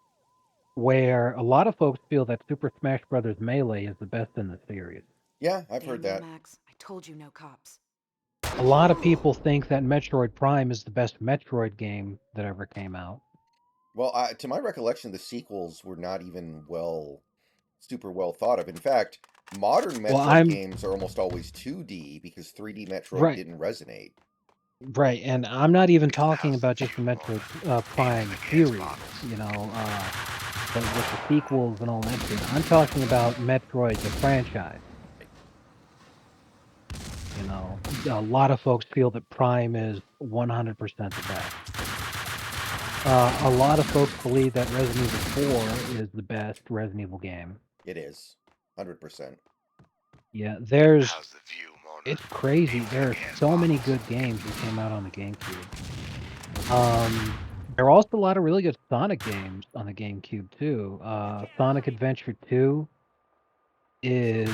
where a lot of folks feel that Super Smash Bros. Melee is the best in the series. Yeah, I've heard that. Max, I told you no cops. A lot of people think that Metroid Prime is the best Metroid game that ever came out. Well, to my recollection, the sequels were not even super well thought of. In fact, modern Metroid games are almost always 2D because 3D Metroid didn't resonate. Right, and I'm not even talking about just the Metroid Prime series, you know, but with the sequels and all that shit. I'm talking about Metroid, the franchise. You know, a lot of folks feel that Prime is 100% the best. A lot of folks believe that Resident Evil 4 is the best Resident Evil game. It is. 100%. Yeah, it's crazy. There are so many good games that came out on the GameCube. There are also a lot of really good Sonic games on the GameCube too. Sonic Adventure 2 is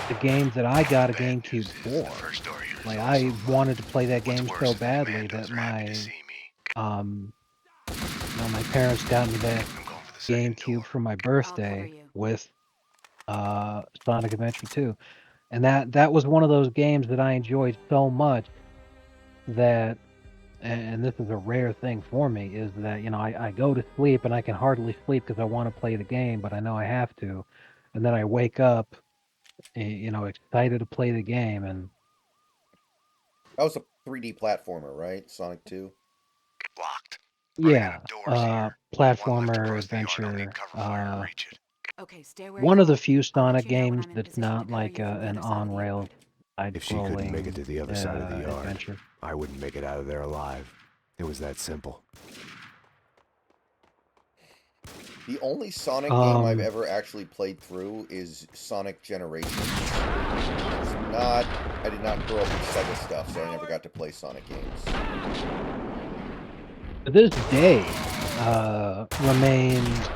the game that I got a GameCube for. Like, I wanted to play that game so badly that my my parents got me that GameCube for my birthday with Sonic Adventure 2. And that was one of those games that I enjoyed so much that, and this is a rare thing for me, is that, I go to sleep and I can hardly sleep because I want to play the game, but I know I have to. And then I wake up, excited to play the game. And that was a 3D platformer, right? Sonic 2? Yeah, platformer, adventure. Okay, stay where One you of the are. few I'll let Sonic you know when games I'm in that's position to not cover like you from the an other side of the on-rail yard. If she couldn't make it to the other side of the yard, adventure. I wouldn't make it out of there alive. It was that simple. The only Sonic game I've ever actually played through is Sonic Generations. I did not grow up with Sega stuff, so I never got to play Sonic games. To this day, remains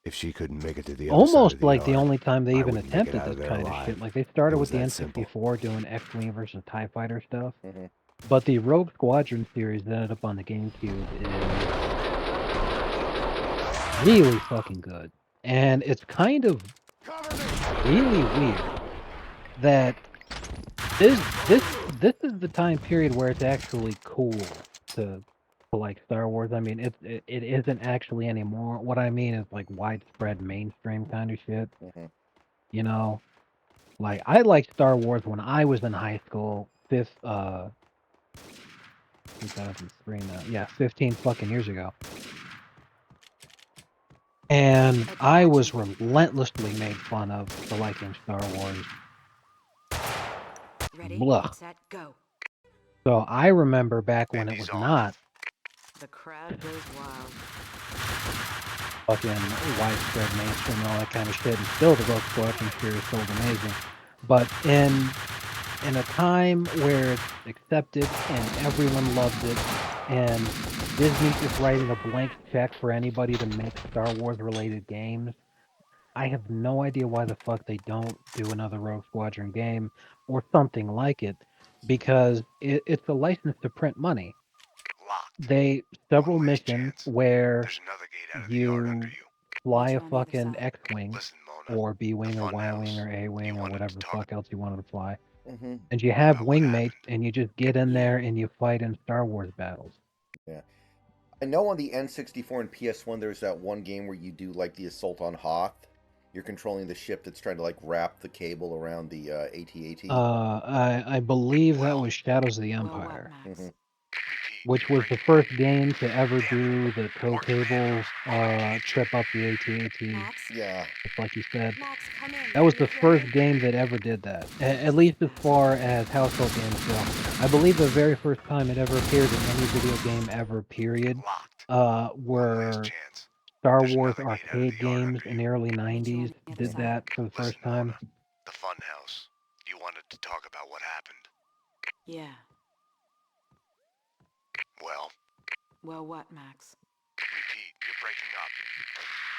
If she couldn't make it to the other side of almost the like yard, the only time they I even wouldn't make it attempted out of this there kind of alive. shit. Like, they started It with was the that simple. N64 doing X-Wing versus TIE Fighter stuff. Mm-hmm. But the Rogue Squadron series that ended up on the GameCube is really fucking good. And it's kind of really weird that this is the time period where it's actually cool to like Star Wars. I mean, it isn't actually anymore. What I mean is like widespread mainstream kind of shit. Mm-hmm. You know, like I liked Star Wars when I was in high school. 2003 now. Yeah, 15 fucking years ago. And I was relentlessly made fun of for liking Star Wars. Ready, Blah. set, go. So I remember back when it was not The crowd goes wild. fucking widespread mainstream and all that kind of shit, and still the Rogue Squadron series sold amazing. But in a time where it's accepted and everyone loves it, and Disney is writing a blank check for anybody to make Star Wars related games, I have no idea why the fuck they don't do another Rogue Squadron game or something like it, because it's a license to print money. Several missions where you fly a fucking X-Wing or B-Wing or Y-Wing or A-Wing or whatever the fuck else you wanted to fly. Mm-hmm. And you have wingmates and you just get in there and you fight in Star Wars battles. Yeah. I know on the N64 and PS1 there's that one game where you do like the assault on Hoth. You're controlling the ship that's trying to like wrap the cable around the AT-AT. I believe that was Shadows of the Empire. Mm-hmm. Which was the first game to ever do the tow cable trip up the AT-AT. Yeah. Just like you said. That was the first game that ever did that. At least as far as household games go. I believe the very first time it ever appeared in any video game ever, period, were Star Wars arcade games in the early 90s did that for the first time. The funhouse. You wanted to talk about what happened. Yeah. Well? Well, what, Max? Repeat, you're breaking up.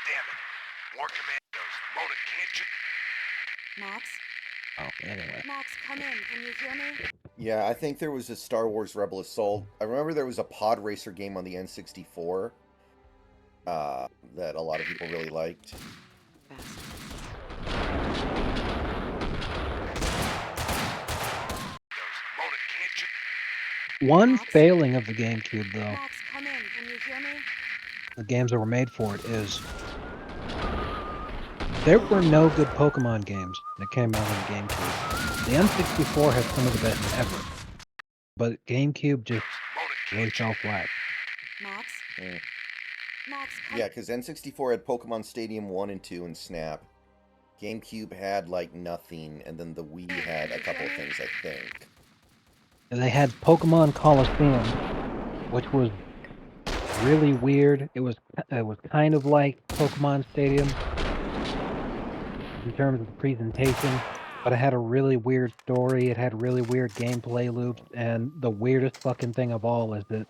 Damn it. More commandos. Mona, can't you? Max? Oh, anyway. Max, come in. Can you hear me? Yeah, I think there was a Star Wars Rebel Assault. I remember there was a pod racer game on the N64 that a lot of people really liked. One failing of the GameCube, though, Max, come in. Can you hear me? the games that were made for it, is there were no good Pokemon games that came out on the GameCube. The N64 had some of the best ever, but GameCube just really fell flat. Max? Mm. Max, Yeah, because N64 had Pokemon Stadium 1 and 2 and Snap. GameCube had, like, nothing, and then the Wii had a couple of things, I think. And they had Pokemon Coliseum, which was really weird. It was kind of like Pokemon Stadium in terms of the presentation, but it had a really weird story. It had really weird gameplay loops, and the weirdest fucking thing of all is that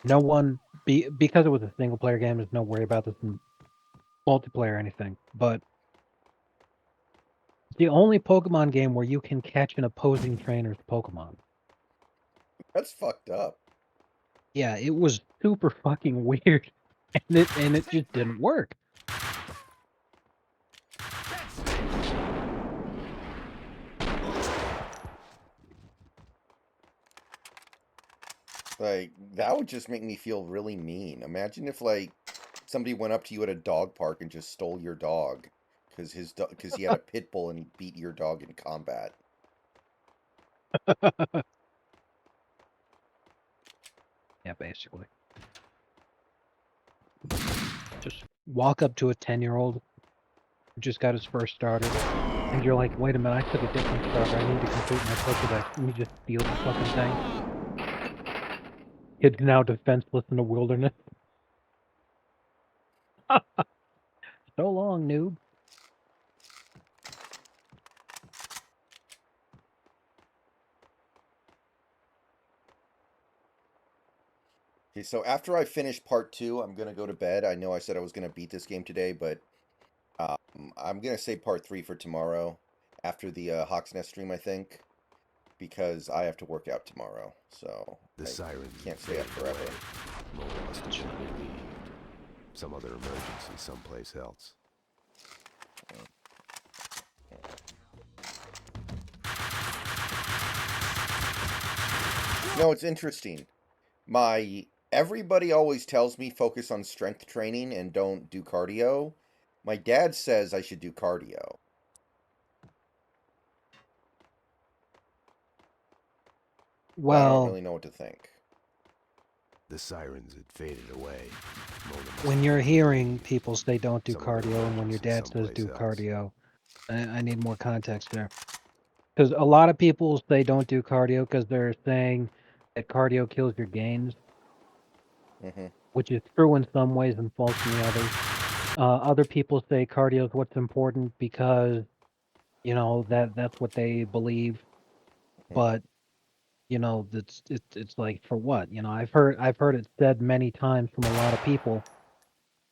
no one, because it was a single player game, there's no worry about this in multiplayer or anything, but it's the only Pokemon game where you can catch an opposing trainer's Pokemon. That's fucked up. Yeah, it was super fucking weird, and it just didn't work. Like, that would just make me feel really mean. Imagine if, like, somebody went up to you at a dog park and just stole your dog because he had a pit bull and he beat your dog in combat. Yeah, basically. Just walk up to a 10-year-old who just got his first starter, and you're like, wait a minute, I took a different starter. I need to complete my Pokedex. And you just steal the fucking thing. Kid's now defenseless in the wilderness. So long, noob. Okay, so after I finish part 2, I'm gonna go to bed. I know I said I was gonna beat this game today, but I'm gonna save part 3 for tomorrow after the Hawk's Nest stream, I think, because I have to work out tomorrow. So The sirens can't stay up faded forever. away. Mona must have been relieved. Some other emergency someplace else. No, it's interesting. Everybody always tells me focus on strength training and don't do cardio. My dad says I should do cardio. But I don't Well, really know what to think. The sirens had faded away. when you're hearing people say don't do Some other cardio, and when your dad says someplace do else. cardio, I need more context there. Because a lot of people say don't do cardio because they're saying that cardio kills your gains, which is true in some ways and false in the others. Other people say cardio is what's important because, you know, that's what they believe. But, you know, it's like, for what? You know, I've heard it said many times from a lot of people,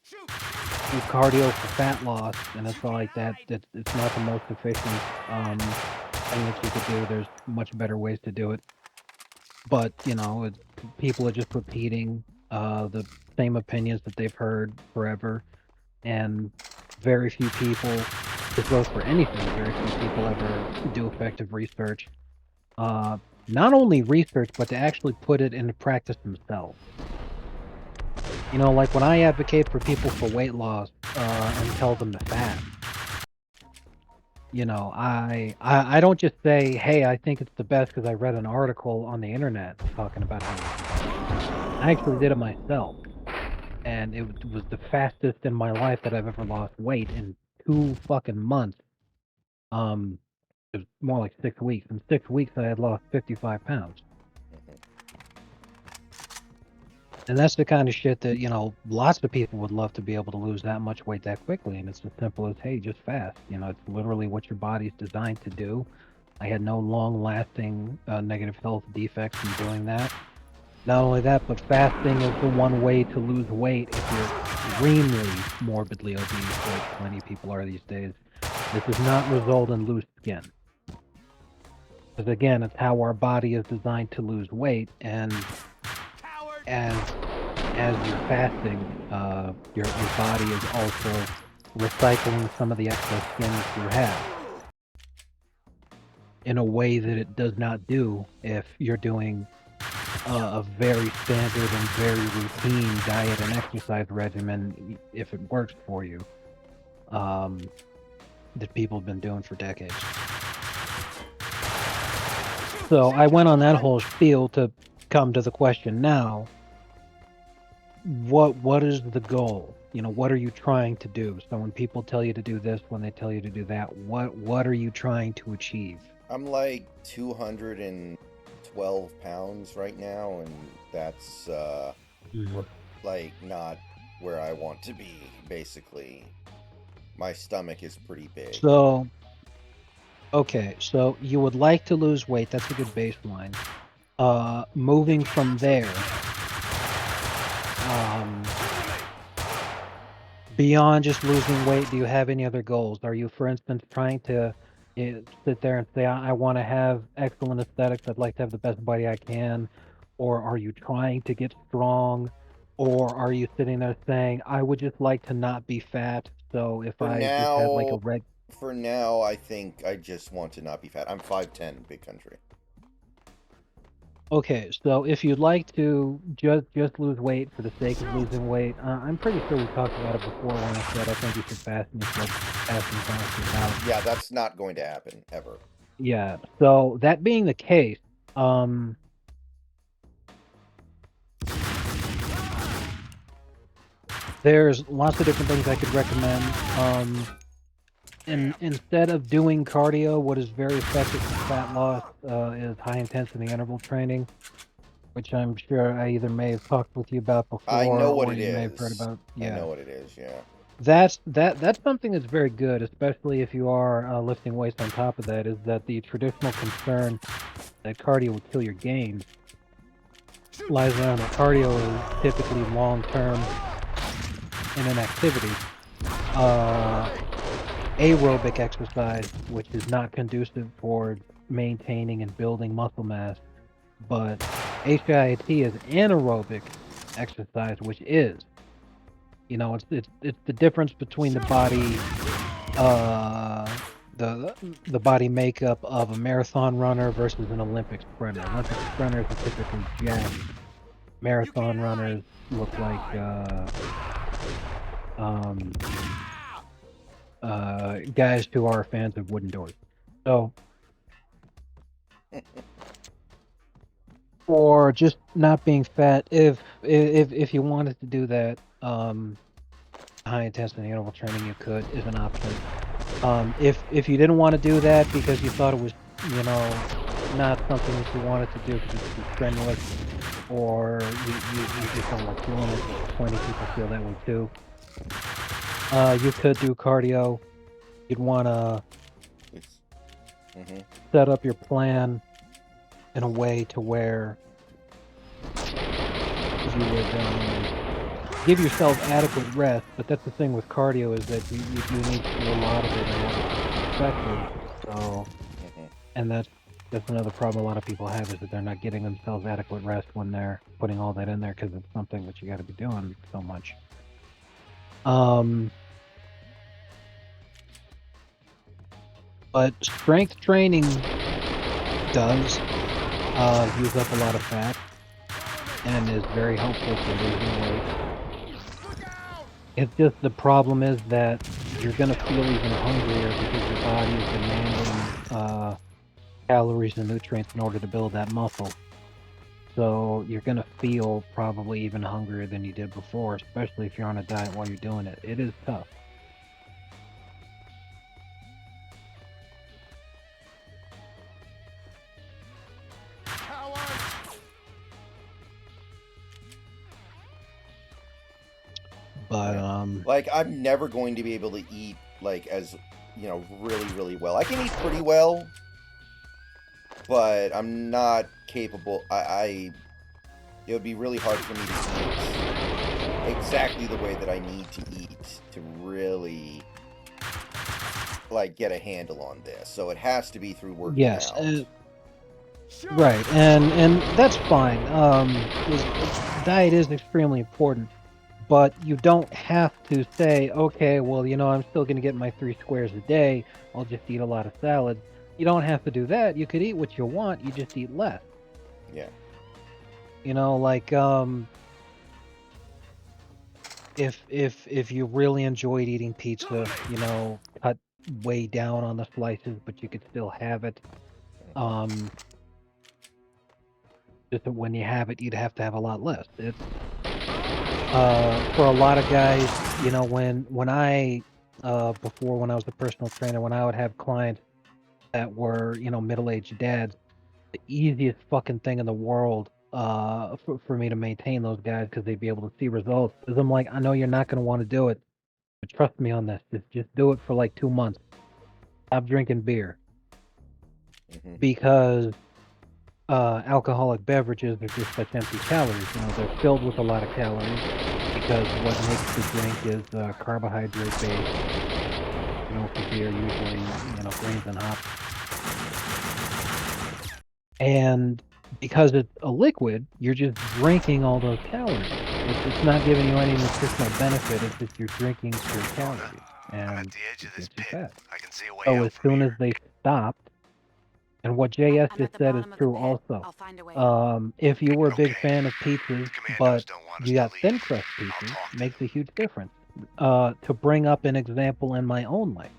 do cardio for fat loss, and it's like it's not the most efficient thing that you could do. There's much better ways to do it. But, you know, people are just repeating the same opinions that they've heard forever, and very few people, this goes for anything, very few people ever do effective research. Not only research, but to actually put it into practice themselves. You know, like when I advocate for people for weight loss and tell them to fast, you know, I don't just say, hey, I think it's the best because I read an article on the internet talking about how I actually did it myself. And it was the fastest in my life that I've ever lost weight in 2 fucking months. It was more like 6 weeks. In 6 weeks, I had lost 55 pounds. And that's the kind of shit that, you know, lots of people would love to be able to lose that much weight that quickly. And it's as simple as, hey, just fast. You know, it's literally what your body's designed to do. I had no long-lasting negative health defects from doing that. Not only that, but fasting is the one way to lose weight if you're extremely morbidly obese, like plenty of people are these days. This does not result in loose skin. Because again, it's how our body is designed to lose weight, and as you're fasting, your body is also recycling some of the excess skin that you have in a way that it does not do if you're doing a very standard and very routine diet and exercise regimen, if it works for you, that people have been doing for decades. So I went on that whole spiel to come to the question now. What is the goal? You know, what are you trying to do? So when people tell you to do this, when they tell you to do that, what are you trying to achieve? I'm like 220 12 pounds right now, and that's like not where I want to be. Basically, my stomach is pretty big. So, okay, so you would like to lose weight. That's a good baseline. Moving from there, beyond just losing weight, do you have any other goals? Are you, for instance, trying to sit there and say, I want to have excellent aesthetics, I'd like to have the best body I can? Or are you trying to get strong? Or are you sitting there saying, I would just like to not be fat, so if For I just have like a now, I think I just want to not be fat. I'm 5'10", big country. Okay, so if you'd like to just lose weight for the sake of losing weight, I'm pretty sure we talked about it before when I said I think you should fasten yourself, fasten yourself out. Yeah, that's not going to happen ever. Yeah. So that being the case, there's lots of different things I could recommend. Instead of doing cardio, what is very effective for fat loss is high intensity interval training, which I'm sure I either may have talked with you about before, I know what or it you may is. have heard about. Yeah. I know what it is. Yeah. That's something that's very good, especially if you are lifting weights on top of that, is that the traditional concern that cardio will kill your gains lies around that cardio is typically long-term in an activity. Aerobic exercise, which is not conducive for maintaining and building muscle mass, but HIIT is anaerobic exercise, which is. You know, it's the difference between the body, the body makeup of a marathon runner versus an Olympic sprinter. Olympic sprinters are typically jacked. Marathon runners look like guys who are fans of wooden doors. So, or just not being fat, if you wanted to do that, high intensity interval training you could is an option. If you didn't want to do that because you thought it was, you know, not something that you wanted to do because it's too strenuous, or you just don't like doing it, plenty of people feel that way too. You could do cardio. You'd want to set up your plan in a way to where you would give yourself adequate rest, but that's the thing with cardio, is that you do need to do a lot of it in order to be effective. So, and that's another problem a lot of people have, is that they're not getting themselves adequate rest when they're putting all that in there, because it's something that you got to be doing so much. But strength training does use up a lot of fat and is very helpful for losing weight. It's just the problem is that you're going to feel even hungrier because your body is demanding calories and nutrients in order to build that muscle. So you're going to feel probably even hungrier than you did before, especially if you're on a diet while you're doing it. It is tough. But like, I'm never going to be able to eat like as, you know, really well. I can eat pretty well, but I'm not capable. It would be really hard for me to eat exactly the way that I need to eat to really like get a handle on this. So it has to be through working yes, out. right, and that's fine. Diet is extremely important. But you don't have to say, okay, well, you know, I'm still going to get my 3 squares a day. I'll just eat a lot of salad. You don't have to do that. You could eat what you want. You just eat less. Yeah. You know, like, if you really enjoyed eating pizza, you know, cut way down on the slices, but you could still have it. Just that when you have it, you'd have to have a lot less. It's for a lot of guys, you know, when I before, when I was a personal trainer, when I would have clients that were, you know, middle-aged dads, the easiest fucking thing in the world for me to maintain those guys because they'd be able to see results. Because I'm like, I know you're not going to want to do it, but trust me on this. Just do it for like 2 months. Stop drinking beer. Because alcoholic beverages are just such empty calories. You know, they're filled with a lot of calories because what makes the drink is carbohydrate based. You know, for beer, usually, you know, grains and hops. And because it's a liquid, you're just drinking all those calories. It's not giving you any nutritional benefit. It's just you're drinking pure calories, and it gets you fat. So as soon as they stopped, and what JS just said is true also. If you were a big fan of pizzas, but you got thin crust pizzas, makes a huge difference. To bring up an example in my own life.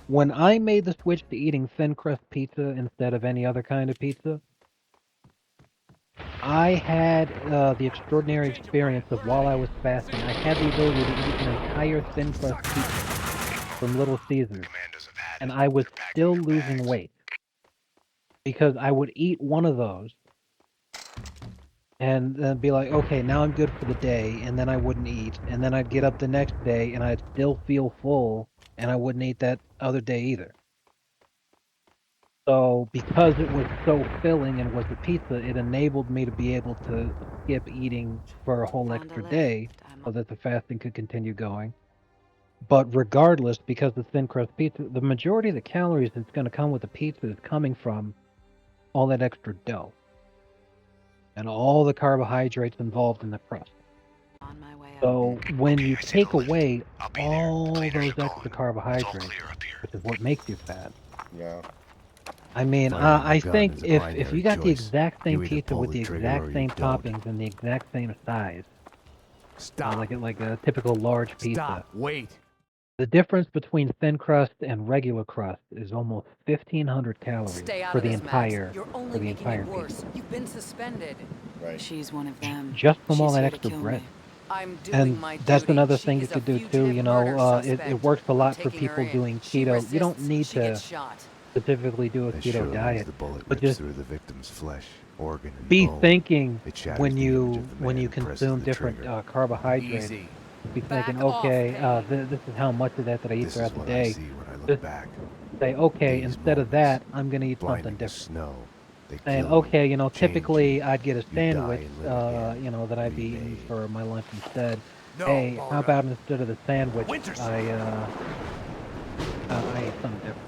When I made the switch to eating thin crust pizza instead of any other kind of pizza, I had the extraordinary experience of while I was fasting, I had the ability to eat an entire thin crust pizza from Little Caesars, and I was still losing weight because I would eat one of those and then be like, okay, now I'm good for the day, and then I wouldn't eat, and then I'd get up the next day and I'd still feel full, and I wouldn't eat that other day either. So because it was so filling and was a pizza, it enabled me to be able to skip eating for a whole extra day so that the fasting could continue going. But regardless, because the thin crust pizza, the majority of the calories that's going to come with the pizza is coming from all that extra dough and all the carbohydrates involved in the crust. So when you take away all those extra carbohydrates, which is what makes you fat, Yeah. I mean, Firing the I gun think is a if you binary got the choice. exact same You either pizza pull with the the trigger exact or you same don't. toppings and the exact same size, Stop. like a typical large Stop. pizza, Wait. the difference between thin crust and regular crust is almost 1,500 calories Stay out for of the this, Max. entire You're only for the making it entire worse. pizza, You've been suspended. Right. She's one of them. just from all She's that here to extra kill bread. me. I'm doing And my that's duty. another She thing you is a could do too. fugitive You murder know, it suspect. works a I'm lot for taking her people in. doing She keto. You don't resists, need she to gets shot. specifically do a As keto surely as diet, the bullet but rips just through the victim's flesh, organ, and be bone, thinking it shatters when the image you of the man who presses consume the different trigger. carbohydrates. Easy. Be thinking, Back off, okay, Payne. this is how much of that I eat This throughout is the what I day. see when I look Just back. say, okay, These instead of moments, that, I'm gonna eat something blinding as different. snow. They Saying, kill you, okay, you know, change typically you. I'd get a You die sandwich, and live again, you know, that I'd be eating remade. for my lunch instead. No, Hey, how Mona. about instead of the sandwich, Winters. I ate something different.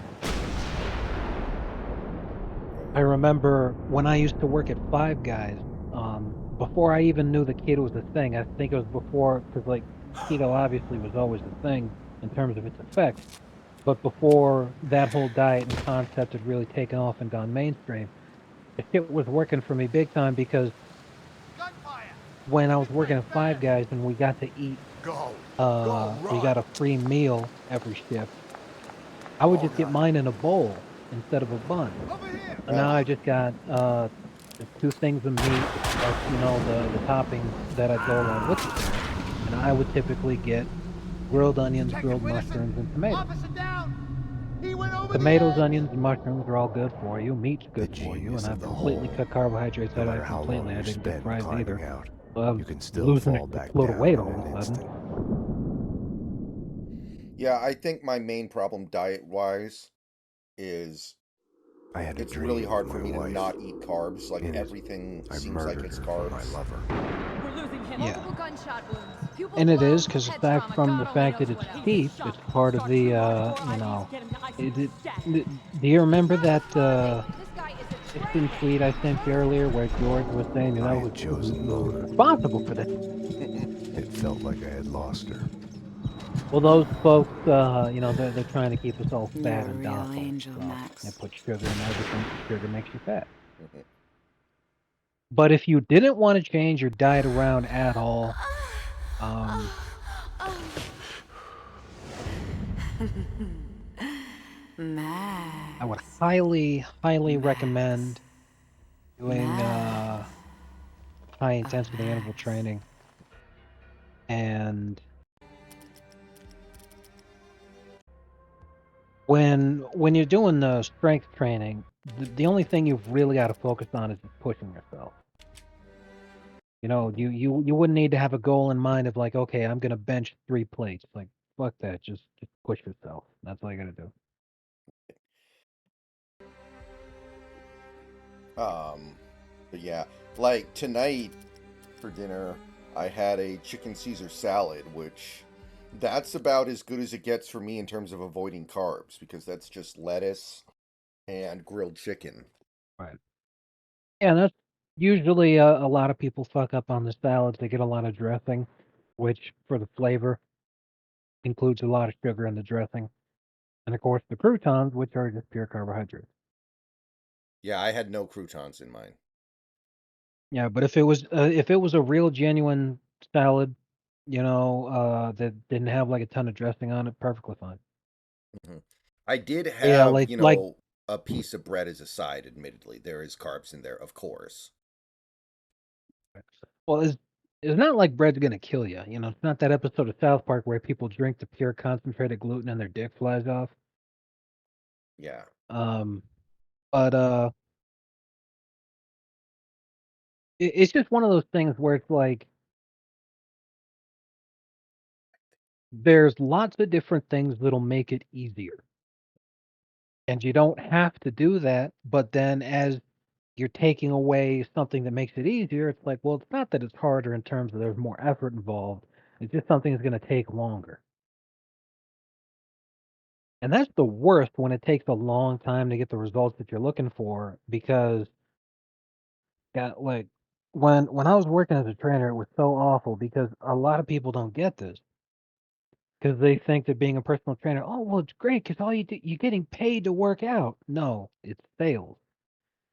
I remember when I used to work at Five Guys, before I even knew the keto was a thing, I think it was before, because like keto obviously was always a thing in terms of its effects, but before that whole diet and concept had really taken off and gone mainstream, the shit was working for me big time because when I was working at Five Guys and we got to eat, we got a free meal every shift, I would just get mine in a bowl instead of a bun. So now I just got the 2 things of meat plus, you know, the toppings that I'd go along with it there. And I would typically get grilled onions, grilled mushrooms, and tomatoes. Tomatoes, onions, and mushrooms are all good for you. Meat's good for you, and Genius of I've the completely whole. cut carbohydrates No out of matter it how long completely. I you didn't get spend fries either. climbing out, So I was you can still losing a fall back load of down weight in all of an a sudden. instant. Yeah, I think my main problem diet-wise is I had a it's dream really of hard my for me to wife. not eat carbs. Like In it, everything I seems like murdered it's her for my carbs. lover. We're losing him. Yeah. Multiple gunshot wounds. Pupil And it below, is, because head aside trauma. from the God only fact knows that it's what else. cheap, Shot. it's part of Start the, 2 on 4 you IVs to know, get him to it, ICU status. do you remember that This guy is a instant trainman. tweet I sent you earlier where George was saying, you I know, had chosen who's Mona. responsible for this? It felt like I had lost her. Well, those folks, you know, they're trying to keep us all You're fat a and real docile. angel, So Max. they put sugar in everything. Sugar makes you fat. But if you didn't want to change your diet around at all, I would Max. highly, highly Max. recommend doing Max. high intensity interval training. And when you're doing the strength training, the only thing you've really got to focus on is just pushing yourself. You know, you wouldn't need to have a goal in mind of like, okay, I'm gonna bench 3 plates. Like, fuck that. Just push yourself. That's all you gotta do. But yeah, like tonight for dinner, I had a chicken Caesar salad, which that's about as good as it gets for me in terms of avoiding carbs because that's just lettuce and grilled chicken. Right. Yeah, that's usually a lot of people fuck up on the salads. They get a lot of dressing, which for the flavor includes a lot of sugar in the dressing, and of course the croutons, which are just pure carbohydrates. Yeah, I had no croutons in mine. Yeah, but if it was a real genuine salad, that didn't have like a ton of dressing on it, perfectly fine. Mhm. I did Yeah, have, like a piece of bread as a side, admittedly. There is carbs in there, of course. well, it's not like bread's gonna kill you. You know, it's not that episode of South Park where people drink the pure concentrated gluten and their dick flies off. Yeah. Um, but it's just one of those things where it's like there's lots of different things that'll make it easier. And you don't have to do that, but then as you're taking away something that makes it easier, it's like, well, it's not that it's harder in terms of there's more effort involved. It's just something that's going to take longer. And that's the worst when it takes a long time to get the results that you're looking for because like when I was working as a trainer, it was so awful because a lot of people don't get this because they think that being a personal trainer, oh, well, it's great because all you do, you're getting paid to work out. No, it's sales.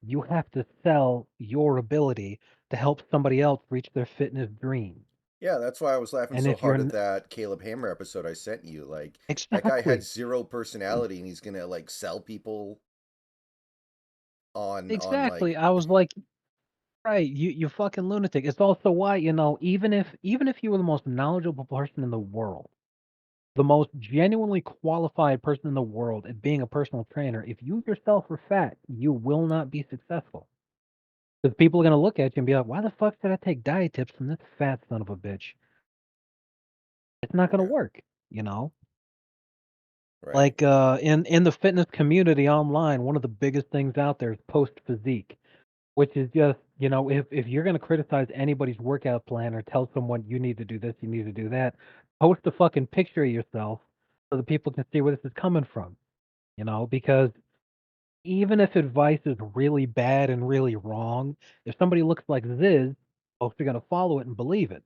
You have to sell your ability to help somebody else reach their fitness dreams. Yeah, that's why I was laughing And so if you're hard at that Caleb Hammer episode I sent you. Like, that guy had exactly, zero personality and he's gonna, like, sell people on like. exactly, I was like, right, you fucking lunatic. It's also why, even if you were the most knowledgeable person in the world, the most genuinely qualified person in the world at being a personal trainer, if you yourself are fat, you will not be successful. Because people are going to look at you and be like, why the fuck did I take diet tips from this fat son of a bitch? It's not going to Yeah, work, you know? right. Like in the fitness community online, one of the biggest things out there is post physique, which is just, if you're going to criticize anybody's workout plan or tell someone you need to do this, you need to do that, post a fucking picture of yourself so that people can see where this is coming from, because even if advice is really bad and really wrong, if somebody looks like Ziz, folks are going to follow it and believe it.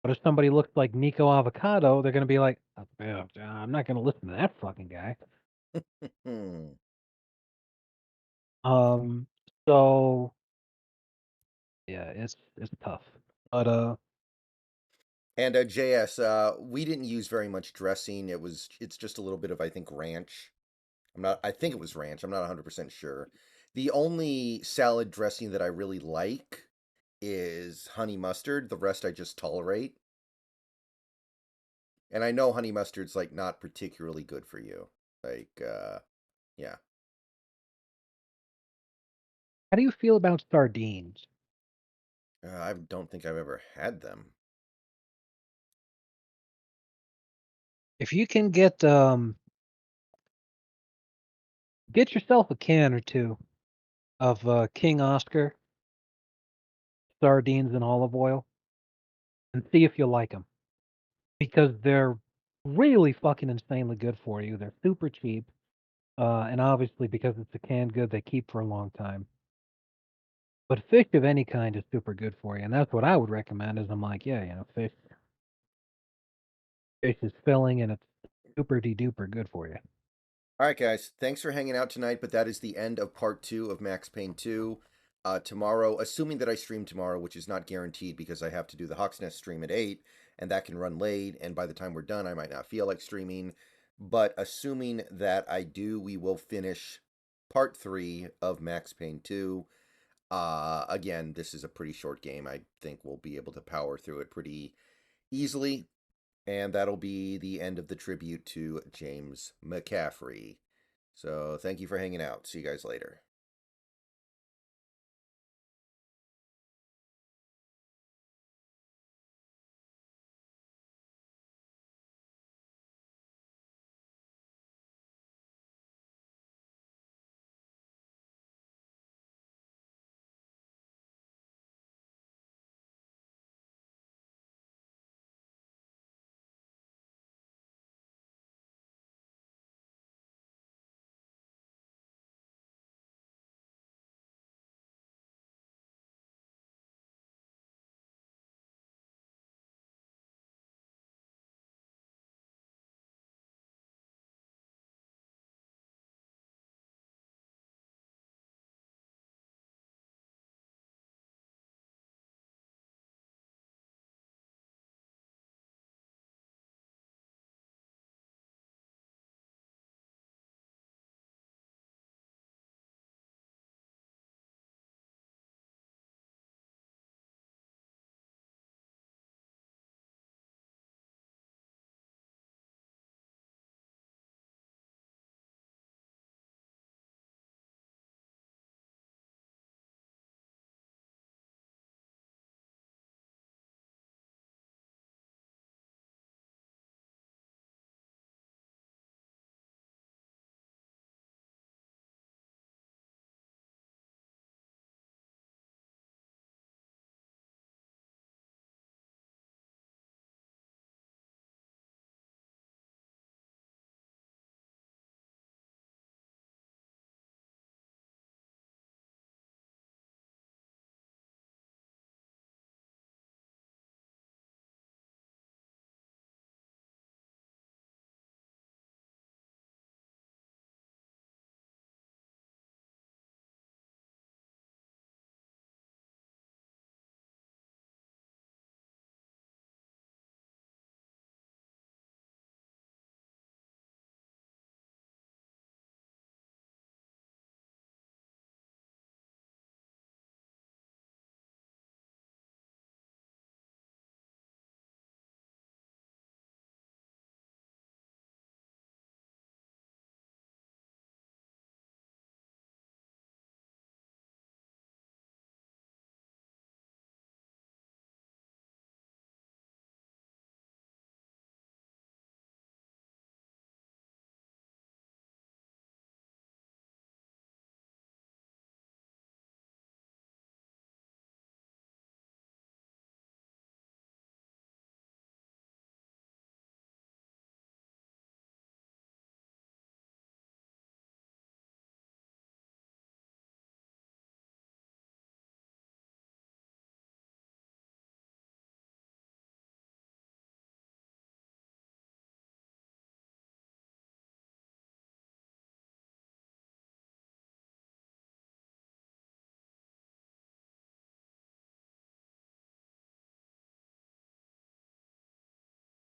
But if somebody looks like Nico Avocado, they're going to be like, "Oh, yeah, I'm not going to listen to that fucking guy." Hmm. Um, so yeah, it's tough. But And JS, we didn't use very much dressing. It's just a little bit of, I think, ranch. I think it was ranch. I'm not 100% sure. The only salad dressing that I really like is honey mustard. The rest I just tolerate. And I know honey mustard's like not particularly good for you. Like, yeah. how do you feel about sardines? I don't think I've ever had them. If you can get yourself a can or two of King Oscar sardines and olive oil and see if you like them because they're really fucking insanely good for you. They're super cheap. And obviously because it's a canned good, they keep for a long time. But fish of any kind is super good for you, and that's what I would recommend. Is I'm like, yeah, fish is filling and it's super de duper good for you. All right, guys. Thanks for hanging out tonight, but that is the end of part 2 of Max Payne 2. Tomorrow, assuming that I stream tomorrow, which is not guaranteed because I have to do the Hawk's Nest stream at 8, and that can run late, and by the time we're done, I might not feel like streaming. But assuming that I do, we will finish part 3 of Max Payne 2. Again, this is a pretty short game. I think we'll be able to power through it pretty easily. And that'll be the end of the tribute to James McCaffrey. So thank you for hanging out. See you guys later.